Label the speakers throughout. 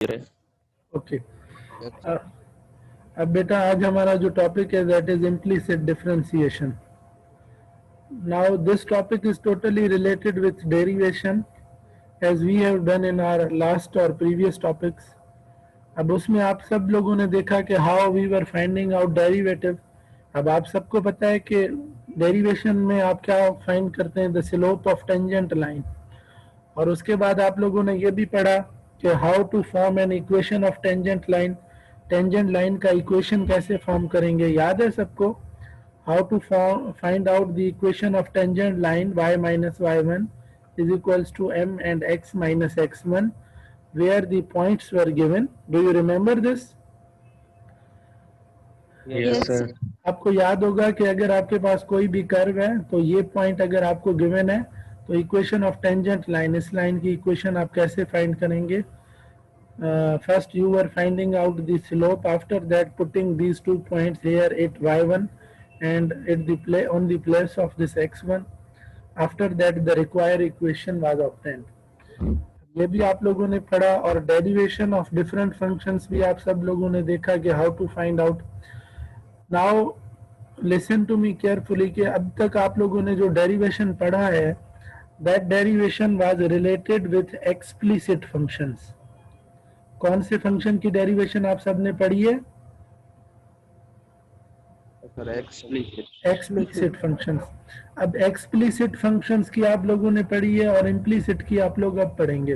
Speaker 1: Okay अब बेटा आज हमारा जो टॉपिक है that is implicit differentiation. Now this topic is totally related with derivation as we have done in our last or previous topics. अब उसमें आप सब लोगों ने देखा कि how we were finding out derivative. अब आप सबको पता है कि डेरिवेशन में आप क्या फाइंड करते हैं, the slope of tangent line. और उसके बाद आप लोगों ने ये भी पढ़ा कि how to form an equation of tangent line. Tangent line का इक्वेशन कैसे फॉर्म करेंगे, याद है सबको? How to find out the equation of tangent line y minus y1 is equals to m and x minus x1 where the points were given. Do you remember this?
Speaker 2: Yes sir.
Speaker 1: आपको याद होगा कि अगर आपके पास कोई भी curve है तो ये पॉइंट अगर आपको गिवन है तो इक्वेशन ऑफ टेंजेंट लाइन, इस लाइन की इक्वेशन आप कैसे फाइंड करेंगे? First you were finding out the slope, after that putting these 2 points here at y1 and at the on the place of this x1. After that the required equation was obtained. ये भी आप लोगों ने पढ़ा. और derivation of different functions भी आप सब लोगों ने देखा कि how to find out. Now listen to me carefully कि अब तक आप लोगों ने जो डेरिवेशन पढ़ा है that derivation was related with explicit functions. कौन से फंक्शन की डेरिवेशन आप सब ने पढ़ी है? Explicit functions. अब एक्सप्लिसिट फंक्शंस की आप लोगों ने पढ़ी है और इम्प्लिसिट की आप लोग अब पढ़ेंगे.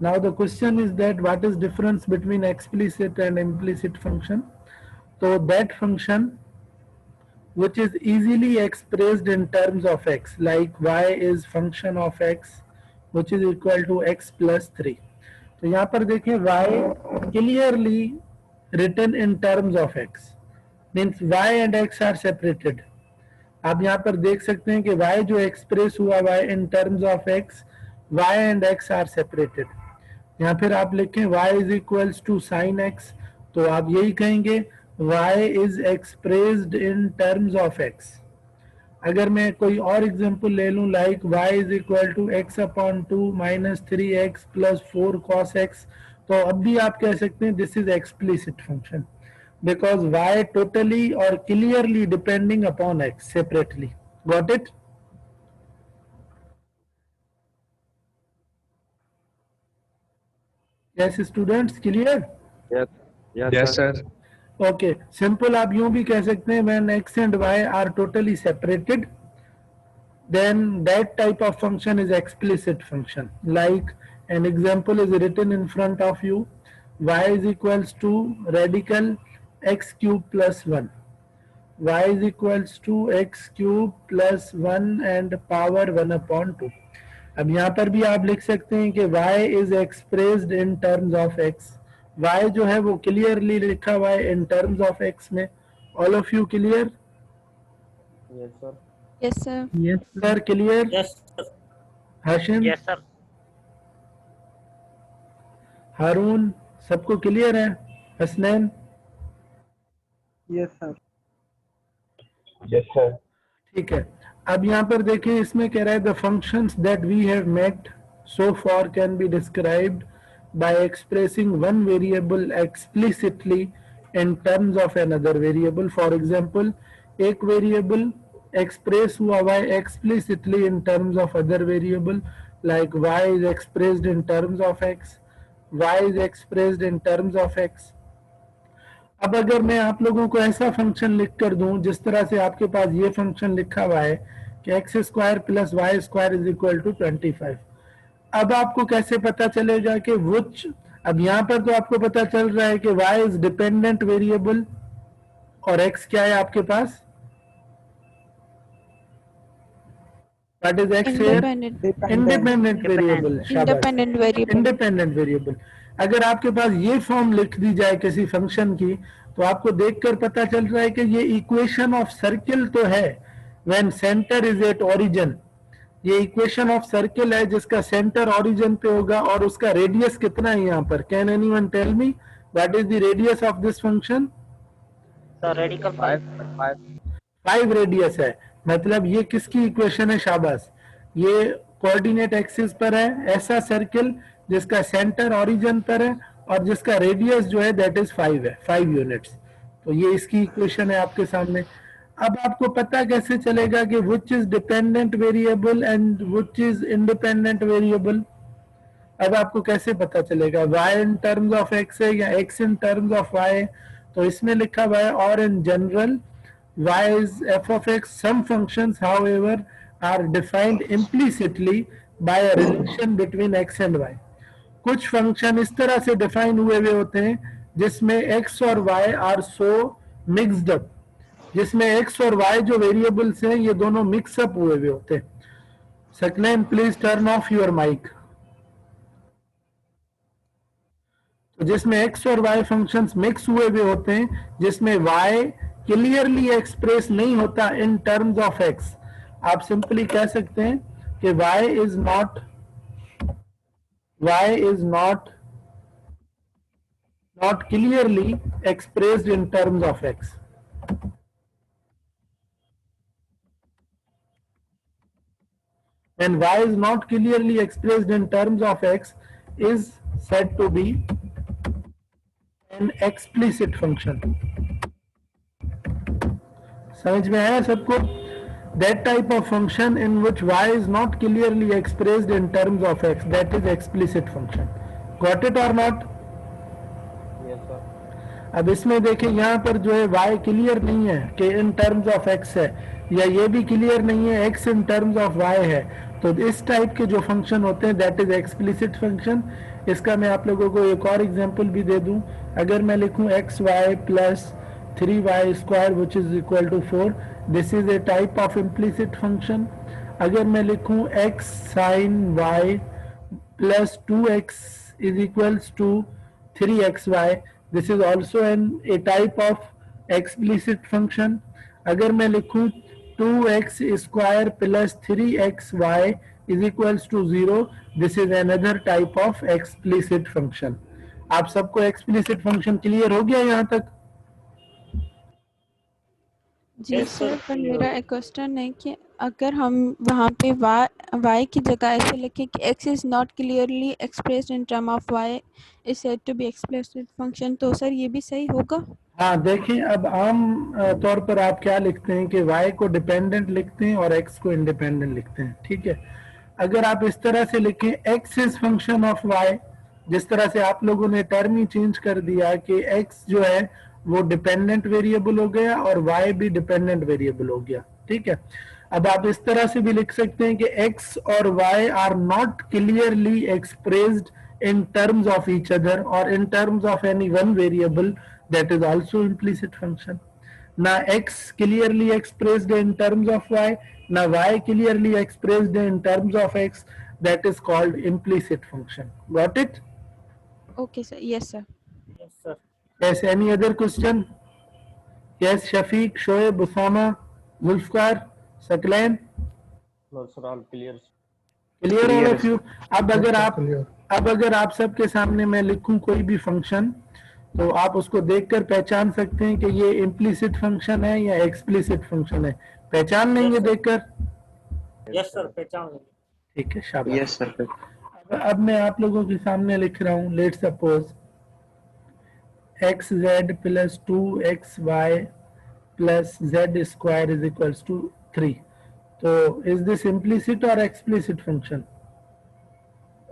Speaker 1: Now the question is that what is difference between explicit and implicit function. तो that function which is easily expressed in terms of x, like y is function of x which is equal to x plus 3. तो यहाँ पर देखें y clearly written in terms of x means y and x are separated. आप यहाँ पर देख सकते हैं कि y जो एक्सप्रेस हुआ y in terms of x, y and x are separated. यहाँ फिर आप लिखें y is equals to sin x, तो आप यही कहेंगे y is expressed in terms of x. अगर मैं कोई और एग्जांपल ले लूं like y is equal to x upon 2 minus 3x plus 4 cos x, तो अब भी आप कह सकते हैं this is explicit function because y totally or clearly depending upon x separately. Got it? Yes students, clear?
Speaker 2: Yes sir.
Speaker 1: Okay simple आप यूं भी कह सकते हैं when x and y are totally separated then that type of function is explicit function. Like an example is written in front of you, y is equals to radical x cube plus 1, y is equals to x cube plus 1 and power 1 upon 2. अब यहाँ पर भी आप लिख सकते हैं कि y is expressed in terms of x. y जो है वो क्लियरली लिखा हुआ है इन टर्म्स ऑफ x में. All of you clear?
Speaker 3: Yes sir.
Speaker 4: Yes sir.
Speaker 1: Yes sir clear.
Speaker 3: Yes sir.
Speaker 1: Hashim,
Speaker 3: Yes sir.
Speaker 1: हारून, सबको क्लियर है? Hasnain?
Speaker 5: Yes sir.
Speaker 2: Yes sir.
Speaker 1: ठीक है. अब यहाँ पर देखें इसमें कह रहा है the functions that we have met so far can be described by expressing one variable explicitly in terms of another variable. For example, एक variable express हुआ y explicitly in terms of other variable, like y is expressed in terms of x, y is expressed in terms of x. अब अगर मैं आप लोगों को ऐसा function लिख कर दूं जिस तरह से आपके पास ये फंक्शन लिखा हुआ है कि x square plus y square is equal to 25. अब आपको कैसे पता चलेगा कि which, अब यहाँ पर तो आपको पता चल रहा है कि y इज डिपेंडेंट वेरिएबल और x क्या है आपके पास? What is x here? Independent variable.
Speaker 4: Independent variable.
Speaker 1: Independent variable. अगर आपके पास ये फॉर्म लिख दी जाए किसी फंक्शन की तो आपको देखकर पता चल रहा है कि ये इक्वेशन ऑफ सर्किल तो है when centre is at origin. ये इक्वेशन ऑफ सर्किल है जिसका सेंटर ओरिजिन पे होगा और उसका रेडियस कितना है यहाँ पर? Can anyone tell me what is the radius of this function?
Speaker 3: Sir, radical
Speaker 1: 5 radius है. मतलब ये किसकी इक्वेशन है? शाबाश. ये कोऑर्डिनेट एक्सिस पर है ऐसा सर्किल जिसका सेंटर ओरिजिन पर है और जिसका रेडियस जो है दैट इज 5 है, 5 यूनिट्स। तो ये इसकी इक्वेशन है आपके सामने। अब आपको पता कैसे चलेगा कि which is dependent variable and which is independent variable? अब आपको कैसे पता चलेगा y in terms of x है या x in terms of y है? तो इसमें लिखा हुआ है और in general y is f of x. Some functions however are defined implicitly by a relation between x and y. कुछ फंक्शन इस तरह से डिफाइन हुए हुए होते हैं जिसमें x और y are so mixed up, जिसमें x और y जो वेरिएबल्स हैं ये दोनों मिक्सअप हुए हुए होते हैं। Saklan, please turn off your mic. तो जिसमें x और y फंक्शंस मिक्स हुए हुए होते हैं, जिसमें y क्लियरली एक्सप्रेस नहीं होता इन टर्म्स ऑफ x, आप सिंपली कह सकते हैं कि y is not clearly expressed in terms of x। When y is not clearly expressed in terms of x is said to be an explicit function. समझ में आया सबको? That type of function in which y is not clearly expressed in terms of x, that is explicit function. Got it or not?
Speaker 3: Yes, sir.
Speaker 1: अब इसमें देखें यहाँ पर जो है y क्लियर नहीं है कि इन टर्म्स ऑफ x है, या ये भी क्लियर नहीं है x in terms of y है, तो इस टाइप के जो फंक्शन होते हैं दैट इज एक्सप्लिसिट फंक्शन। इसका मैं आप लोगों को एक और एग्जांपल भी दे दूं। अगर मैं लिखूं xy plus 3y square which is equal to 4, this is a type of implicit function. अगर मैं लिखूं x sin y plus 2x is equals to 3xy, this is also a type of explicit function. अगर मैं लिखूं 2x square plus 3xy is equals to 0, this is another type of explicit function. आप सबको explicit function clear हो गया यहाँ तक?
Speaker 4: जी
Speaker 3: Yes,
Speaker 4: सर,
Speaker 3: sir,
Speaker 4: पर
Speaker 3: clear
Speaker 4: मेरा
Speaker 3: हो
Speaker 4: एक क्वेश्चन है कि अगर हम वहाँ पे y की जगह ऐसे लिखें कि x is not clearly expressed in term of y is said to be explicit function, तो सर ये भी सही होगा?
Speaker 1: हाँ देखें, अब आम तौर पर आप क्या लिखते हैं कि y को डिपेंडेंट लिखते हैं और x को इंडिपेंडेंट लिखते हैं, ठीक है। अगर आप इस तरह से लिखें x is function of y, जिस तरह से आप लोगों ने टर्म ही चेंज कर दिया कि x जो है वो डिपेंडेंट वेरिएबल हो गया और y भी डिपेंडेंट वेरिएबल हो गया, ठीक है। अब आप इस तरह से भी लिख सकते हैं कि x और y are not clearly expressed in terms of each other or in terms of any one variable, that is also implicit function. Now x clearly expressed in terms of y, now y clearly expressed in terms of x, that is called implicit function. Got it?
Speaker 4: Okay sir, yes sir.
Speaker 3: Yes, sir.
Speaker 1: Yes, any other question? Yes, Shafiq, Shoaib, Usama, Zulfkar, Saklan?
Speaker 3: No, sir, all clear.
Speaker 1: Clear all
Speaker 2: Clear,
Speaker 1: of you? अब अगर आप सबके सामने मैं लिखूं कोई भी function, तो आप उसको देखकर पहचान सकते हैं कि ये इम्प्लिसिट फंक्शन है या एक्सप्लिसिट फंक्शन है। पहचान लेंगे
Speaker 3: Yes, sir.
Speaker 1: देखकर?
Speaker 3: Yes, sir, पहचान लेंगे।
Speaker 1: ठीक है, शाबाश।
Speaker 2: Yes, sir.
Speaker 1: अब मैं आप लोगों के सामने लिख रहा हूं, let suppose x z plus 2xy plus z square is equals to 3। तो इज दिस इम्प्लिसिट और explicit function?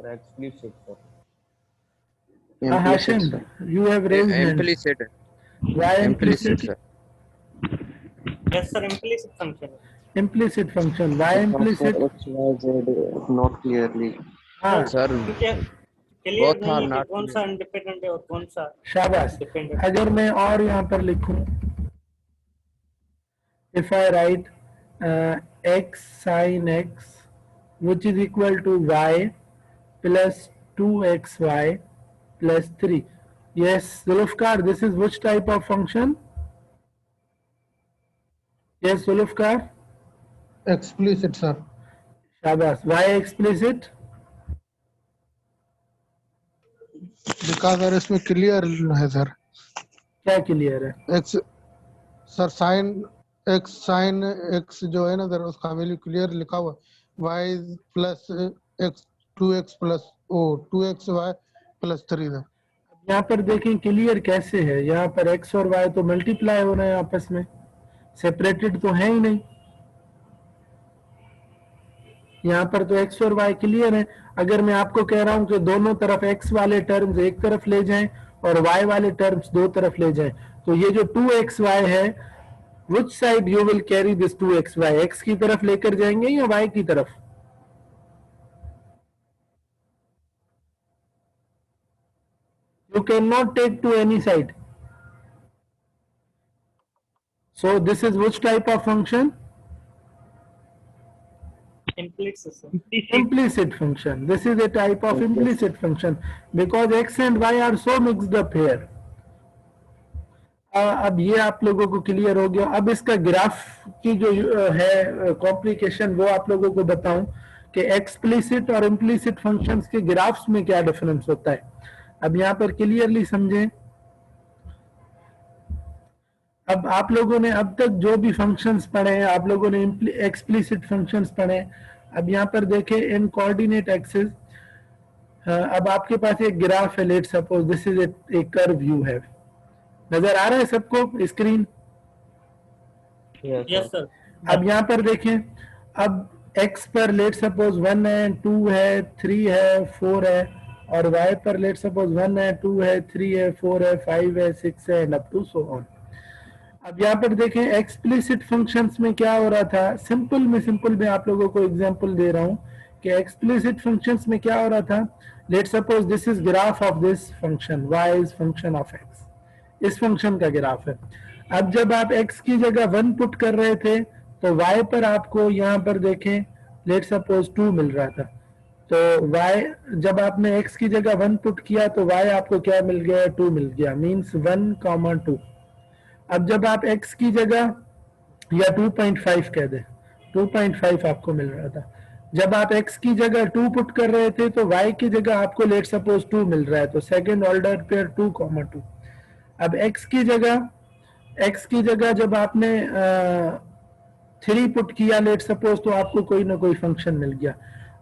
Speaker 3: Sir, explicit, sir.
Speaker 2: Implicit,
Speaker 1: Hashim,
Speaker 2: sir.
Speaker 1: you have raised hand.
Speaker 2: Implicit.
Speaker 1: Why
Speaker 2: Implicit,
Speaker 1: implicit?
Speaker 2: sir.
Speaker 3: Yes, sir, implicit function.
Speaker 1: Implicit function. Why implicit?
Speaker 2: X, Y, Z not clearly.
Speaker 1: हाँ,
Speaker 2: Sir,
Speaker 3: क्योंकि clear
Speaker 2: both
Speaker 3: नहीं
Speaker 2: are
Speaker 3: है कि
Speaker 2: not
Speaker 3: कौन सा independent है और कौन सा
Speaker 1: शाबाश।
Speaker 3: डिपेंडेंट।
Speaker 1: अगर मैं और यहाँ पर लिखूं, if I write x sin x which is equal to y plus 2xy plus 3. Yes, Zulfkar, this is which type of function? Yes, Zulfkar?
Speaker 5: Explicit, sir.
Speaker 1: शाबाश। Why explicit?
Speaker 5: Because अगर इसमें क्लियर है सर,
Speaker 1: क्या clear है?
Speaker 5: X sir sine x जो है ना sir, उसका वैल्यू क्लियर लिखा हुआ y plus x 2x plus 2xy plus 3 है।
Speaker 1: यहाँ पर देखें क्लियर कैसे है, यहाँ पर x और y तो मल्टीप्लाई हो रहे हैं आपस में, सेपरेटेड तो है ही नहीं। यहाँ पर तो x और y क्लियर है। अगर मैं आपको कह रहा हूं कि दोनों तरफ x वाले टर्म्स एक तरफ ले जाएं और y वाले टर्म्स दो तरफ ले जाएं, तो ये जो 2xy है, which side you will carry this 2xy, x की तरफ लेकर जाएंगे या y की तरफ? You cannot take to any side. So this is which type of function?
Speaker 3: Implicit, sir.
Speaker 1: Implicit function. This is a type of implicit function because x and y are so mixed up here. अब ये आप लोगों को clear हो गया। अब इसका graph की जो है कॉम्प्लिकेशन वो आप लोगों को बताऊं कि एक्सप्लिसिट और इम्प्लिसिट फंक्शंस के ग्राफ्स में क्या डिफरेंस होता है। अब यहाँ पर क्लियरली समझें। अब आप लोगों ने अब तक जो भी फंक्शंस पढ़े हैं, आप लोगों ने एक्सप्लिसिट फंक्शंस पढ़े। अब यहाँ पर देखें इन कोऑर्डिनेट एक्सिस, अब आपके पास एक ग्राफ है, let suppose this is A curve you have. नजर आ रहा है सबको स्क्रीन?
Speaker 3: Yes, sir.
Speaker 1: अब यहाँ पर देखें, अब x पर लेट सपोज 1 है, 2 है, 3 है, 4 है, और y पर लेट सपोज 1 है, 2 है, 3 है, 4 है, 5 है, 6 है, and up to so on. अब यहाँ पर देखें एक्सप्लिसिट फंक्शंस में क्या हो रहा था। सिंपल में आप लोगों को एग्जांपल दे रहा हूँ कि एक्सप्लिसिट फंक्शंस में क्या हो रहा था। Let suppose this is graph of this function, y is function of x, इस फंक्शन का ग्राफ है। अब जब आप x की जगह 1 पुट कर रहे थे तो y पर आपको यहाँ पर देखें लेट सपोज 2 मिल रहा था। तो y जब आपने x की जगह 1 पुट किया तो y आपको क्या मिल गया? 2 मिल गया, मीन्स 1, 2। अब जब आप x की जगह या 2.5 कह दे, 2.5 आपको मिल रहा था। जब आप x की जगह 2 पुट कर रहे थे तो y की जगह आपको लेट सपोज 2 मिल रहा है, तो सेकेंड ऑर्डर पेयर 2, 2। अब x की जगह जब आपने 3 पुट किया लेट सपोज, तो आपको कोई ना कोई फंक्शन मिल गया।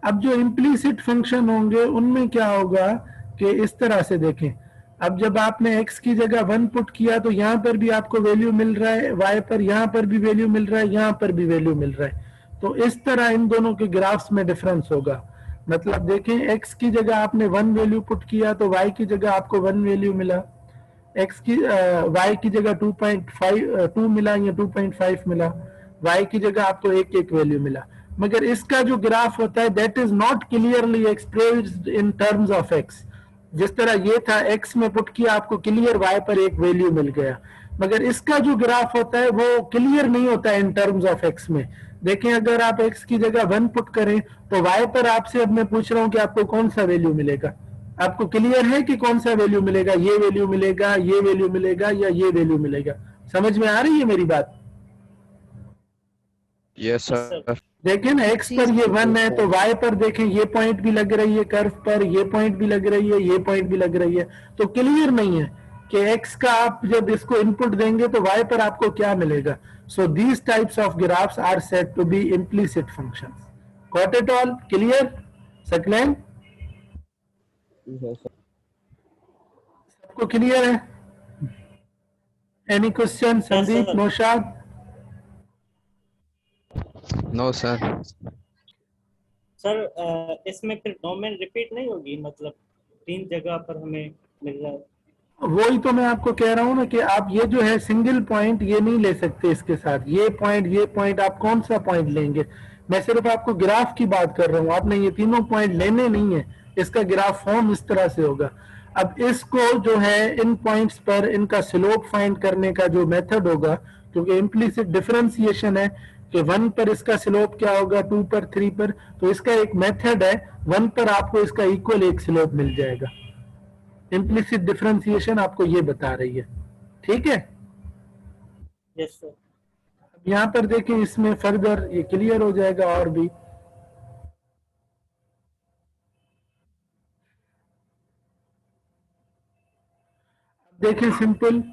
Speaker 1: अब जो इम्प्लीसिट फंक्शन होंगे उनमें क्या होगा कि इस तरह से देखें, अब जब आपने x की जगह 1 पुट किया तो यहाँ पर भी आपको वैल्यू मिल रहा है, y पर यहाँ पर भी वैल्यू मिल रहा है, यहाँ पर भी वैल्यू मिल रहा है। तो इस तरह इन दोनों के ग्राफ्स में डिफरेंस होगा। मतलब देखें x की जगह आपने 1 वैल्यू पुट किया तो y की जगह आपको 1 वैल्यू मिला, y की जगह 2 मिला या 2.5 मिला, y की जगह आपको एक वैल्यू मिला। मगर इसका जो ग्राफ होता है that is not clearly expressed in terms of x। जिस तरह ये था x में पुट किया आपको क्लियर y पर एक वैल्यू मिल गया, मगर इसका जो ग्राफ होता है वो क्लियर नहीं होता है इन टर्म्स ऑफ x में। देखें अगर आप x की जगह 1 पुट करें तो y पर आपसे अब मैं पूछ रहा हूं कि आपको कौन सा वैल्यू मिलेगा। आपको क्लियर है कि कौन सा वैल्यू मिलेगा? ये वैल्यू मिलेगा, ये वैल्यू मिलेगा या ये वैल्यू मिलेगा? समझ में आ रही है मेरी बात?
Speaker 6: Yes sir.
Speaker 1: देखें ना x पर ये 1 है तो y पर देखें ये पॉइंट भी लग रही है कर्व पर, ये पॉइंट भी लग रही है, ये पॉइंट भी लग रही है। तो क्लियर नहीं है कि x का आप जब इसको इनपुट देंगे तो y पर आपको क्या मिलेगा। So these types of graphs are said to be implicit functions. Got it all? Clear Saqlain? सबको क्लियर है? Any question? Sandeep, Naushad?
Speaker 6: No sir.
Speaker 3: Sir इसमें फिर डोमेन रिपीट नहीं होगी, मतलब 3 जगह पर हमें मिल रहा है।
Speaker 1: वही तो मैं आपको कह रहा हूं ना कि आप ये जो है सिंगल पॉइंट ये नहीं ले सकते इसके साथ। ये पॉइंट आप कौन सा पॉइंट लेंगे? मैं सिर्फ आपको ग्राफ की बात कर रहा हूं, आपने ये तीनों पॉइंट लेने नहीं है। इसका ग्राफ फॉर्म इस तरह से होगा। अब इसको जो है इन पॉइंट्स पर इनका स्लोप फाइंड करने का जो मेथड होगा, क्योंकि इम्प्लिसिट डिफरेंशिएशन है कि 1 पर इसका स्लोप क्या होगा, 2 पर, 3 पर, तो इसका एक मेथड है 1 पर आपको इसका इक्वल एक स्लोप मिल जाएगा। इम्प्लिसिट डिफरेंशिएशन आपको ये बता रही है, ठीक है?
Speaker 3: Yes sir.
Speaker 1: अब यहाँ पर देखें, इसमें फर्दर ये क्लियर हो जाएगा और भी। देखें सिंपल,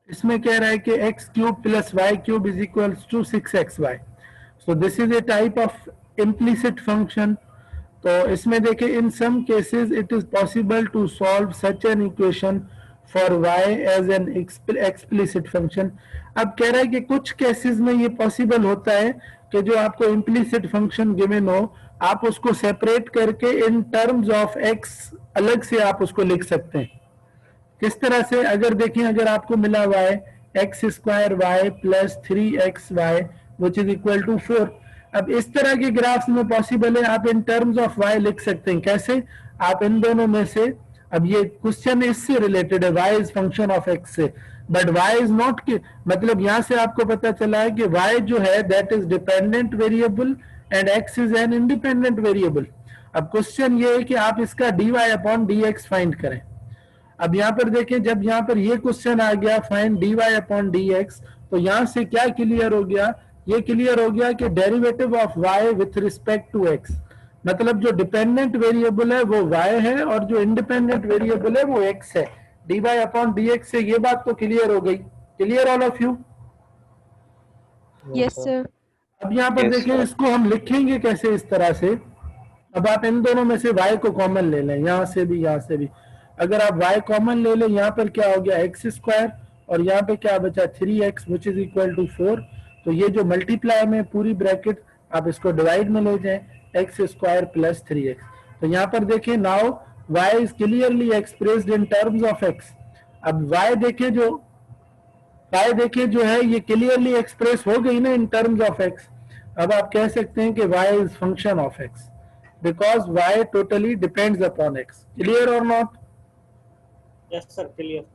Speaker 1: इसमें कह रहा है कि x³ + y³ = 6xy। So this is a type of implicit function तो इसमें देखिए in some cases it is possible to solve such an equation for y as an explicit function. अब कह रहा है कि कुछ केसेस में ये पॉसिबल होता है कि जो आपको इम्प्लिसिट फंक्शन गिवन हो आप उसको सेपरेट करके इन टर्म्स ऑफ x अलग से आप उसको लिख सकते हैं। किस तरह से? अगर देखें, अगर आपको मिला y x square y plus 3xy which is equal to 4, अब इस तरह के ग्राफ्स में पॉसिबल है आप इन टर्म्स ऑफ y लिख सकते हैं। कैसे? आप इन दोनों में से, अब ये क्वेश्चन इससे रिलेटेड है, y is function of x से, बट y इज नॉट, मतलब यहां से आपको पता चला है कि y जो है that is dependent variable and x is an independent variable. अब क्वेश्चन ये है कि आप इसका dy अपॉन dx फाइंड करें। अब यहाँ पर देखें, जब यहाँ पर ये क्वेश्चन आ गया फाइंड dy अपॉन dx, तो यहाँ से क्या क्लियर हो गया? ये क्लियर हो गया कि derivative of y with respect to x, मतलब जो डिपेंडेंट वेरिएबल है वो y है और जो इंडिपेंडेंट वेरिएबल है वो x है। dy अपॉन dx से ये बात तो क्लियर हो गई। Clear all of you?
Speaker 4: Yes, sir.
Speaker 1: अब यहाँ पर
Speaker 6: Yes,
Speaker 1: देखें
Speaker 6: sir.
Speaker 1: इसको हम लिखेंगे कैसे इस तरह से। अब आप इन दोनों में से y को कॉमन ले लें, यहाँ से भी यहाँ से भी। अगर आप y कॉमन ले लें, यहाँ पर क्या हो गया एक्स स्क्वायर और यहाँ पे क्या बचा 3x which is equal to 4। तो ये जो मल्टीप्लाई में पूरी ब्रैकेट आप इसको डिवाइड में ले जाएं, एक्स स्क्वायर प्लस 3x। तो यहाँ पर देखें now y is clearly expressed in terms of x। अब y देखें जो है ये क्लियरली एक्सप्रेस हो गई ना इन टर्म्स ऑफ x। अब आप कह सकते हैं कि y is function of x because y totally depends upon x। Clear और नॉट?
Speaker 3: Yes sir, clear.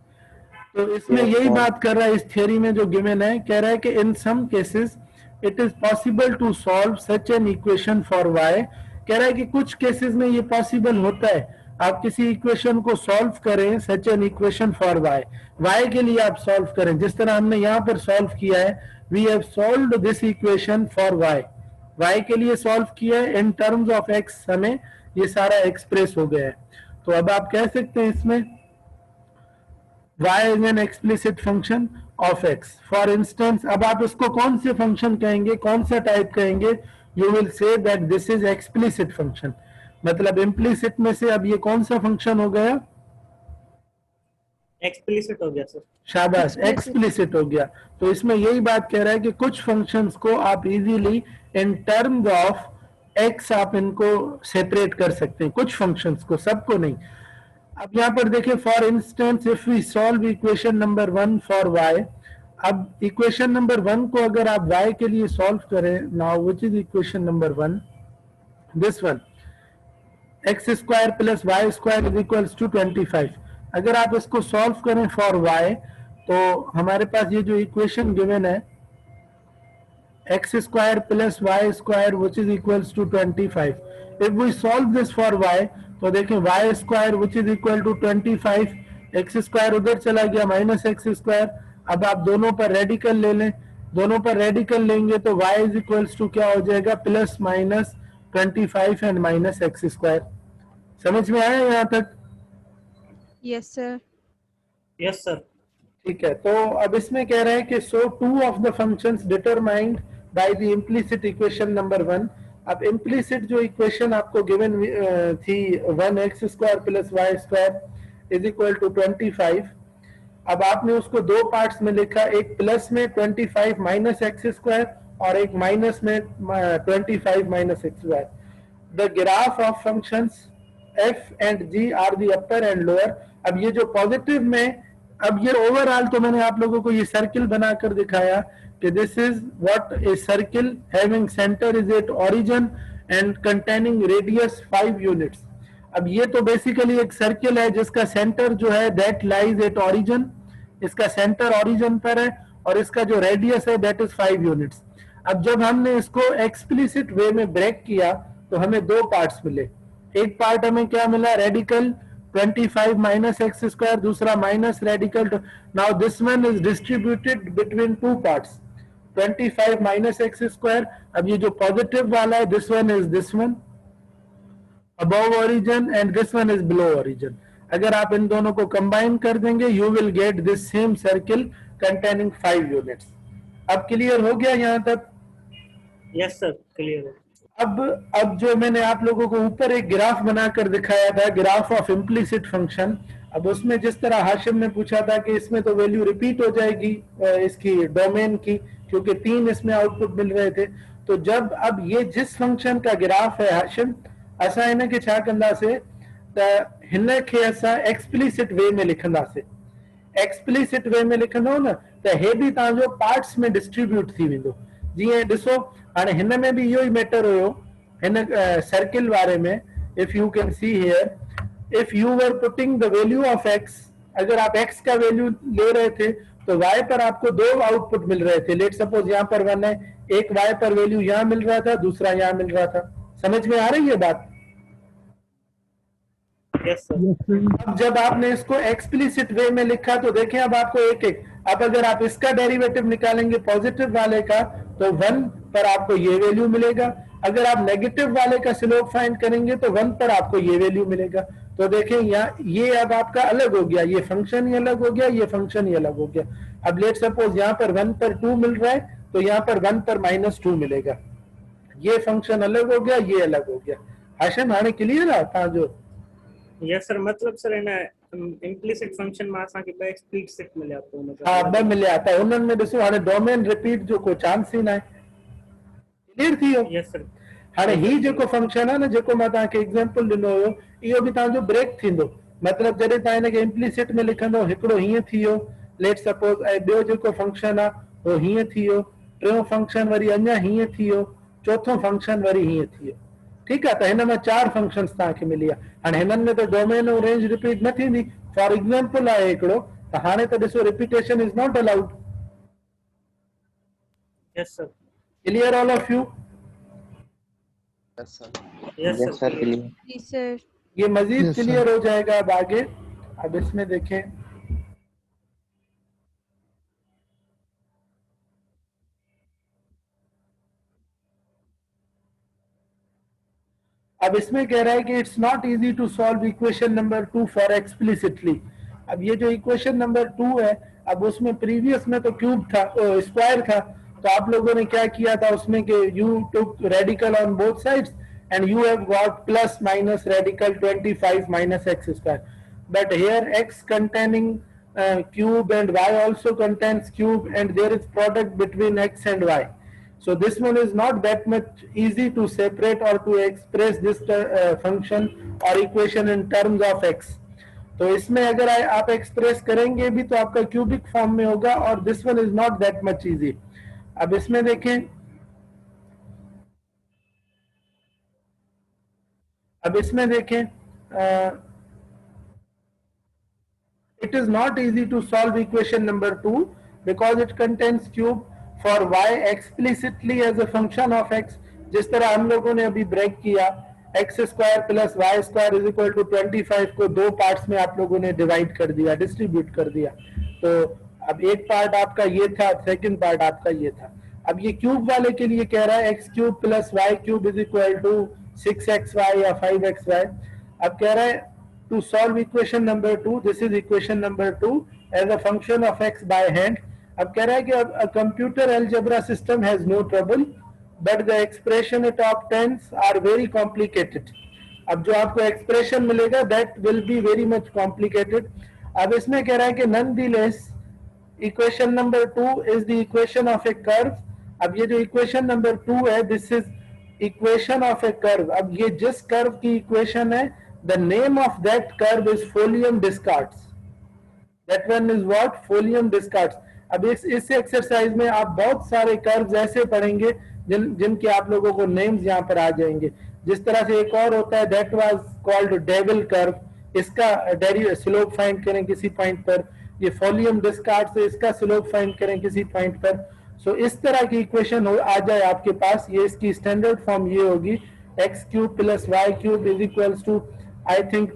Speaker 1: तो इसमें यही बात कर रहा है, इस थ्योरी में जो गिवन है, कह रहा है कि in some cases it is possible to solve such an equation for y। कह रहा है कि कुछ केसेस में ये पॉसिबल होता है आप किसी इक्वेशन को सॉल्व करें, सच एन इक्वेशन फॉर y के लिए आप सॉल्व करें, जिस तरह हमने यहाँ पर सॉल्व किया है। We have solved this equation for y के लिए सॉल्व किया है, इन टर्म्स ऑफ x हमें ये सारा एक्सप्रेस हो गया है। तो अब आप कह सकते हैं इसमें y is an explicit function of x. For instance, अब आप इसको कौन से फंक्शन कहेंगे, कौन सा टाइप कहेंगे? You will say that this is explicit function, मतलब implicit में से अब ये कौन सा फंक्शन हो गया?
Speaker 3: एक्सप्लिसिट हो गया सर।
Speaker 1: शाबाश, एक्सप्लिसिट हो गया। तो इसमें यही बात कह रहा है कि कुछ फंक्शंस को आप easily in terms of x आप इनको सेपरेट कर सकते हैं, कुछ फंक्शंस को, सबको नहीं। अब यहाँ पर देखिए, for instance if we solve equation number 1 for y, अब इक्वेशन नंबर 1 को अगर आप y के लिए सॉल्व करें, now which is equation number 1, this one, x square plus y square is equals to 25। अगर आप इसको सॉल्व करें फॉर y, तो हमारे पास ये जो इक्वेशन गिवन है x square plus y square which is equals to 25, if we solve this for y, तो देखें y square which is equal to 25, x square उधर चला गया माइनस एक्स स्क्वायर। अब आप दोनों पर रेडिकल ले लें, दोनों पर रेडिकल लेंगे तो y इज इक्वल्स टू क्या हो जाएगा, plus minus 25 and minus x square. समझ में आया यहाँ तक?
Speaker 4: Yes, sir.
Speaker 3: Yes sir.
Speaker 1: ठीक है, तो अब इसमें कह रहा है कि so two of the functions determined by the implicit equation number 1। अब इम्प्लिसिट जो इक्वेशन आपको गिवन थी 1x square plus y square is equal to 25, अब आपने उसको दो पार्ट्स में लिखा, एक प्लस में 25 माइनस एक्स स्क्वायर और एक माइनस में 25 minus x square. The graph of functions f and g are the upper and lower. अब ये जो पॉजिटिव में, अब ये ओवरऑल तो मैंने आप लोगों को ये सर्किल बनाकर दिखाया कि this is what a circle having centre is eight origin and containing radius 5 units. अब ये तो बेसिकली एक सर्किल है जिसका सेंटर जो है दैट लाइज एट ओरिजिन, इसका सेंटर ओरिजिन पर है और इसका जो रेडियस है दैट इज 5 यूनिट्स। अब जब हमने इसको एक्सप्लिसिट वे में ब्रेक किया तो हमें दो पार्ट्स मिले। एक पार्ट हमें क्या मिला, रेडिकल 25 माइनस एक्स स्क्वायर, दूसरा minus radical. Now this one is distributed between two parts, 25 minus x square. अब ये जो पॉजिटिव वाला है this one is this one above origin and this one is below origin. अगर आप इन दोनों को कंबाइन कर देंगे you will get this same circle containing 5 units. अब क्लियर हो गया यहाँ तक?
Speaker 3: यस सर, क्लियर है।
Speaker 1: अब जो मैंने आप लोगों को ऊपर एक ग्राफ बनाकर दिखाया था, ग्राफ ऑफ इम्प्लीसिट फंक्शन, अब उसमें जिस तरह हाशिम ने पूछा था कि इसमें तो वैल्यू रिपीट हो जाएगी इसकी डोमेन की, क्योंकि 3 इसमें आउटपुट मिल रहे थे। तो जब अब ये जिस फंक्शन का ग्राफ है हाशिम, असां हिन खे छा कंदासीं त हिन खे असां एक्सप्लिसिट वे में लिखंदासीं। एक्सप्लिसिट वे में लिखंदो न त हे बि तव्हांजो पार्ट्स में डिस्ट्रीब्यूट थी वेंदो। जीअं ॾिसो हाणे हिन में बि इहो ई मैटर हुयो, हिन सर्किल वारे में, if you can see here, if you were putting the value of x, अगर आप एक्स का वैल्यू ले रहे थे तो वाई पर आपको 2 आउटपुट मिल रहे थे। लेट सपोज यहाँ पर 1 है, एक वाई पर वैल्यू यहाँ मिल रहा था, दूसरा यहाँ मिल रहा था। समझ में आ रही है बात?
Speaker 3: Yes sir.
Speaker 1: अब जब आपने इसको एक्सप्लिसिट वे में लिखा तो देखें अब आपको एक एक, अब अगर आप इसका डेरिवेटिव निकालेंगे पॉजिटिव वाले का तो 1 पर आपको ये वैल्यू मिलेगा, अगर आप नेगेटिव वाले का स्लोप फाइंड करेंगे तो 1 पर आपको ये वैल्यू मिलेगा। तो देखें यहाँ ये अब आपका अलग हो गया, ये फंक्शन ही अलग हो गया, ये फंक्शन ही अलग हो गया। अब लेट सपोज यहाँ पर 1 पर 2 मिल रहा है तो यहाँ पर 1 पर -2 मिलेगा, ये फंक्शन अलग हो गया, ये अलग हो गया। हाशिम हाणे क्लियर है तव्हां जो?
Speaker 3: यस सर, मतलब सर हिन इम्प्लिसिट फंक्शन में असांखे ॿ एक्सप्लिसिट मिलिया पोइ मतलब
Speaker 1: हाँ ॿ मिलिया त उन्हनि में ॾिसो हाणे डोमेन रिपीट जो को चांस ई न आहे। क्लियर थी वियो?
Speaker 3: Yes sir.
Speaker 1: हाणे ही जेको फंक्शन आहे न, जेको मां तव्हांखे एग्जांपल ॾिनो हुयो, इहो बि तव्हांजो ब्रेक थींदो। मतिलबु जॾहिं तव्हां हिनखे इम्प्लिसिट में लिखंदो, हिकिड़ो हीअं थी वियो लेट सपोज, ऐं ॿियो जेको फंक्शन आहे उहो हीअं थी वियो, टियों फंक्शन वरी अञा हीअं थी वियो, चौथों फंक्शन वरी हीअं थी वियो। ठीक है, तो हिन में 4 फंक्शंस तव्हांखे मिली आहे। हाणे हिननि में तो डोमेन और रेंज रिपीट न थींदी। फॉर एग्जांपल आहे हिकिड़ो, त हाणे त ॾिसो repetition is not allowed.
Speaker 3: Yes sir.
Speaker 1: Clear all of you?
Speaker 6: Yes, sir.
Speaker 3: Yes
Speaker 2: Yes, sir, clear.
Speaker 4: जी सर।
Speaker 1: ये मजीद
Speaker 5: Yes, sir.
Speaker 1: क्लियर हो जाएगा अब आगे। अब इसमें देखें, अब इसमें कह रहा है कि it's not easy to solve equation number 2 for explicitly. अब ये जो इक्वेशन नंबर 2 है, अब उसमें प्रीवियस में तो क्यूब था, स्क्वायर था, तो आप लोगों ने क्या किया था उसमें कि you took radical on both sides and you have got plus minus radical 25 minus x square, but here x containing cube and y also contains cube and there is product between x and y. So this one is not that much easy to separate or to express this function or equation in terms of x. तो इसमें अगर आप express करेंगे भी तो आपका cubic form में होगा और this one is not that much easy. अब इसमें देखें, it is not easy to solve equation number 2 because it contains cube for y explicitly as a function of x। जिस तरह हम लोगों ने अभी ब्रेक किया, x square plus y square is equal to 25 को 2 पार्ट्स में आप लोगों ने डिवाइड कर दिया, डिस्ट्रीब्यूट कर दिया। तो अब एक पार्ट आपका ये था, सेकंड पार्ट आपका ये था। अब ये क्यूब वाले के लिए कह रहा है x cube plus y cube is equal to 6xy या 5xy। अब कह रहा है to solve equation number 2, this is equation number 2 as a function of x by hand। अब कह रहा है कि a computer algebra system has no trouble but the expression it obtains are very complicated। अब जो आपको expression मिलेगा that will be very much complicated। अब इसमें कह रहा है कि nonetheless equation number 2 is the equation of a curve। अब ये जो equation number 2 है, this is equation of a curve। अब ये जिस curve की equation है, the name of that curve is Foullion-Descartes। that one is what? Foullion-Descartes। अब इस एक्सरसाइज में आप बहुत सारे कर्व्स ऐसे पढ़ेंगे जिनके आप लोगों को नेम्स यहाँ पर आ जाएंगे। जिस तरह से एक और होता है that was called devil curve, इसका स्लोप फाइंड करें किसी पॉइंट पर। ये Foullion-Descartes से इसका स्लोप फाइंड करें किसी पॉइंट पर। सो इस तरह की इक्वेशन आ जाए आपके पास, ये इसकी स्टैंडर्ड फॉर्म ये होगी, x cube plus y cube is equals to I think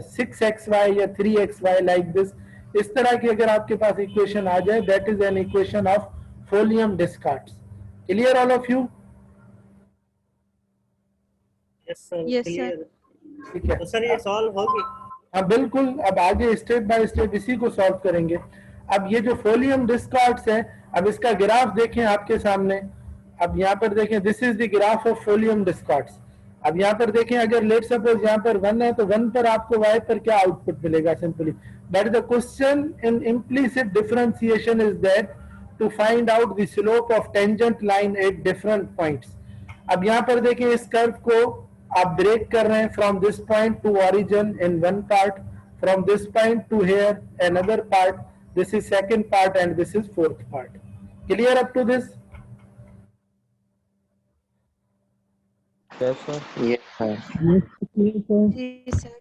Speaker 1: 6xy या 3xy like this। इस तरह की अगर आपके पास इक्वेशन आ जाए, that is an equation of Foullion-Descartes। Clear all of you?
Speaker 3: Yes sir.
Speaker 4: Yes,
Speaker 3: clear.
Speaker 1: ठीक है,
Speaker 3: तो सर ये सॉल्व होगी?
Speaker 1: हाँ बिल्कुल। अब आगे स्टेप बाय स्टेप इसी को सॉल्व करेंगे। अब ये जो Foullion-Descartes है, अब इसका ग्राफ देखें आपके सामने। अब यहाँ पर देखें, this is the graph of folium discords. अब यहाँ पर देखें, अगर लेट सपोज यहाँ पर 1 है तो 1 पर आपको y पर क्या आउटपुट मिलेगा simply. But the question in implicit differentiation is that to find out the slope of tangent line at different points. अब यहाँ पर देखें, इस कर्व को आप ब्रेक कर रहे हैं from this point to origin in one part, from this point to here another part, this is second part and this is fourth part. Clear up to this?
Speaker 2: Yes, sir.
Speaker 4: जी sir.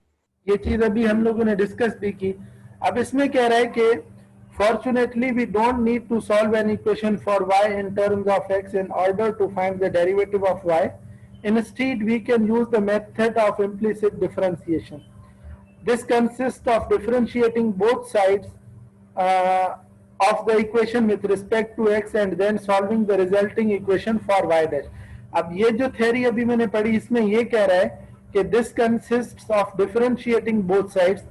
Speaker 1: ये चीज अभी हम लोगों ने discuss भी की। अब इसमें कह रहा है कि fortunately we don't need to solve an equation for y in terms of x in order to find the derivative of y. Instead, we can use the method of implicit differentiation. This consists of differentiating both sides of the equation with respect to x and then solving the resulting equation for y dash. अब ये जो theory अभी मैंने पढ़ी, इसमें ये कह रहा है कि this consists of differentiating both sides.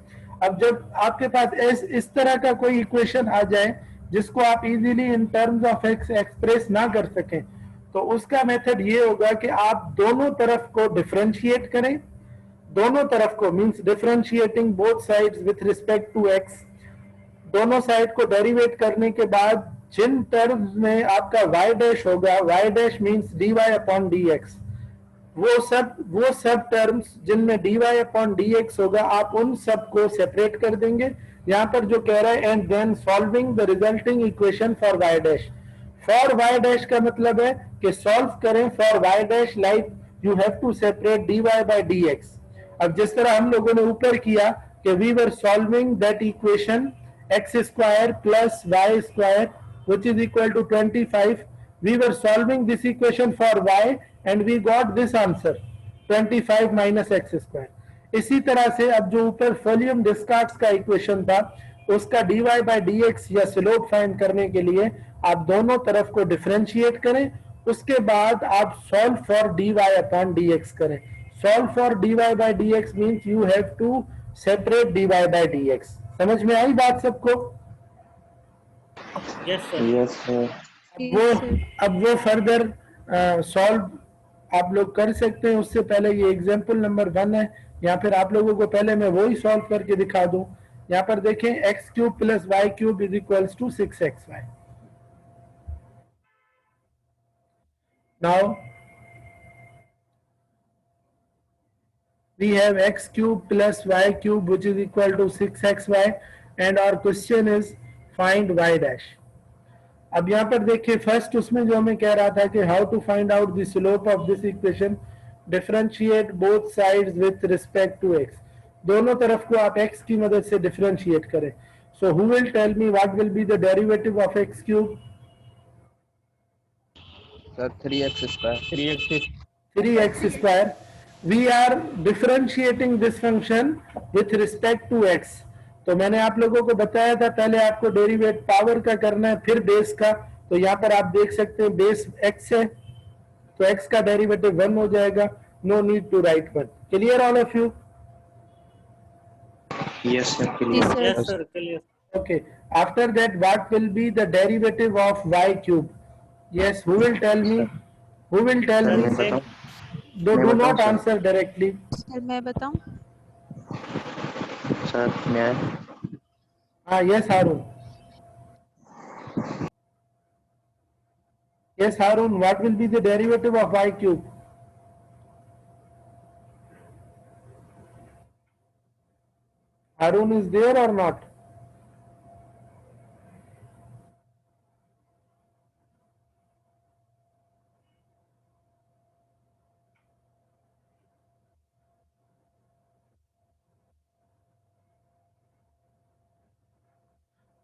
Speaker 1: अब जब आपके पास इस तरह का कोई इक्वेशन आ जाए जिसको आप easily in terms of x express ना कर सकें, तो उसका मेथड ये होगा कि आप दोनों तरफ को डिफरेंशिएट करें, दोनों तरफ को means differentiating both sides with respect to x. दोनों साइड को डेरिवेट करने के बाद जिन टर्म्स में आपका y डैश होगा, y dash means dy upon dx, वो सब टर्म्स जिनमें dy अपॉन dx होगा, आप उन सब को सेपरेट कर देंगे। यहाँ पर जो कह रहा है and then solving the resulting equation for y dash. For y dash का मतलब है कि सॉल्व करें for y dash like you have to separate dy by dx। अब जिस तरह हम लोगों ने ऊपर किया कि we were solving that equation x square plus y square which is equal to 25. We were solving this equation for y and we got this answer 25 minus x square. इसी तरह से अब जो ऊपर फोलियम डिस्कॉर्ड्स का equation था, उसका dy by dx या स्लोप फाइंड करने के लिए आप दोनों तरफ को डिफरेंशिएट करें, उसके बाद आप solve for dy upon dx करें। Solve for dy by dx means you have to separate dy by dx। समझ में आई बात सबको?
Speaker 3: Yes sir.
Speaker 2: Yes, sir.
Speaker 1: अब वो फर्दर सॉल्व आप लोग कर सकते हैं। उससे पहले ये एग्जांपल नंबर 1 है, या फिर आप लोगों को पहले मैं वो ही सॉल्व करके दिखा दूं। यहाँ पर देखें x cube plus y cube is equals to 6xy। Now we have x cube plus y cube which is equal to 6xy and our question is find y dash. अब यहाँ पर देखिए फर्स्ट उसमें जो हमें कह रहा था कि how to find out the slope of this equation, differentiate both sides with respect to x। दोनों तरफ को आप x की मदद से डिफरेंशिएट करें। So who will tell me what will be the derivative of x cube?
Speaker 6: Sir, 3x square.
Speaker 1: 3x square. We are differentiating this function with respect to x. तो मैंने आप लोगों को बताया था पहले आपको डेरिवेट पावर का करना है फिर बेस का। तो यहाँ पर आप देख सकते हैं बेस x है तो x का डेरिवेटिव 1 हो जाएगा। No need to write 1। Clear all of you?
Speaker 2: Yes, sir.
Speaker 4: जी
Speaker 2: Clear.
Speaker 4: Sir.
Speaker 3: Yes sir, clear.
Speaker 1: Okay. After that, what will be the derivative of y cube? Yes, who will tell me? Who will tell
Speaker 2: Sir,
Speaker 1: me?
Speaker 2: मैं बताऊं?
Speaker 1: Do
Speaker 2: मैं
Speaker 1: not
Speaker 2: बताऊं, sir?
Speaker 1: answer directly.
Speaker 4: Sir मैं बताऊं?
Speaker 2: Sir, मैं
Speaker 1: Yes, Harun. Yes, Harun. What will be the derivative of y cube? Harun is there or not?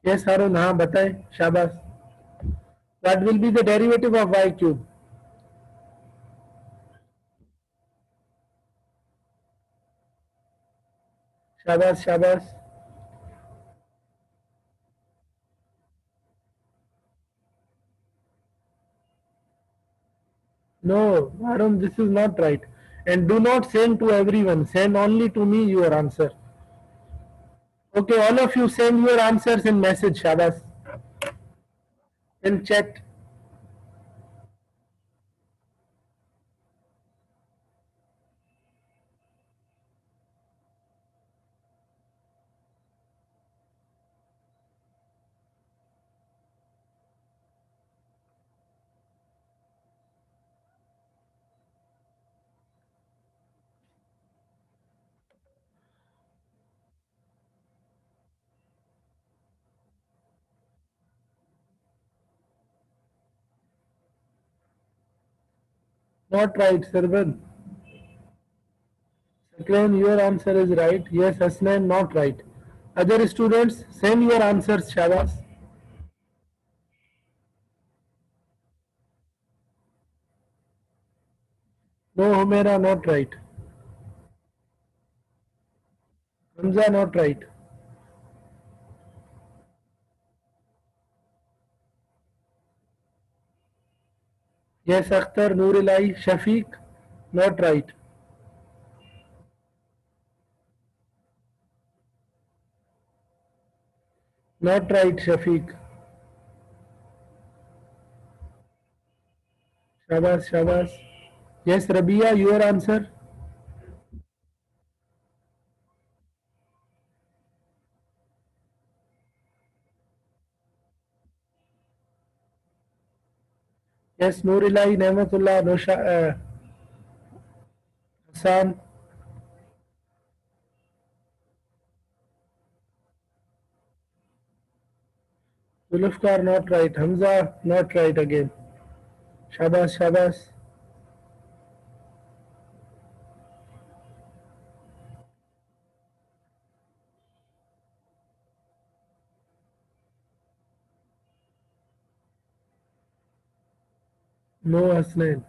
Speaker 1: Yes, Harun. हाँ बताएं, शाबाश। What will be the derivative of y cube? शाबाश शाबाश। No, Harun, this is not right. And do not send to everyone. Send only to me your answer. Okay, all of you send your answers in message, Shabas. In chat. Not right, Sarvan. Saklan, your answer is right. Yes, Hasnan, not right. Other students, send your answers, Shabas. No, Humera, not right. Hamza, not right. Yes, Akhtar, Noorulai, Shafiq, not right. Not right, Shafiq. Shabas, Shabas. Yes, Rabia, your answer. Yes, Noorulai, Nehmatullah, Hassan. Zulufkar, not right. Hamza, not right again. Shabas, Shabas. No, Hasnain.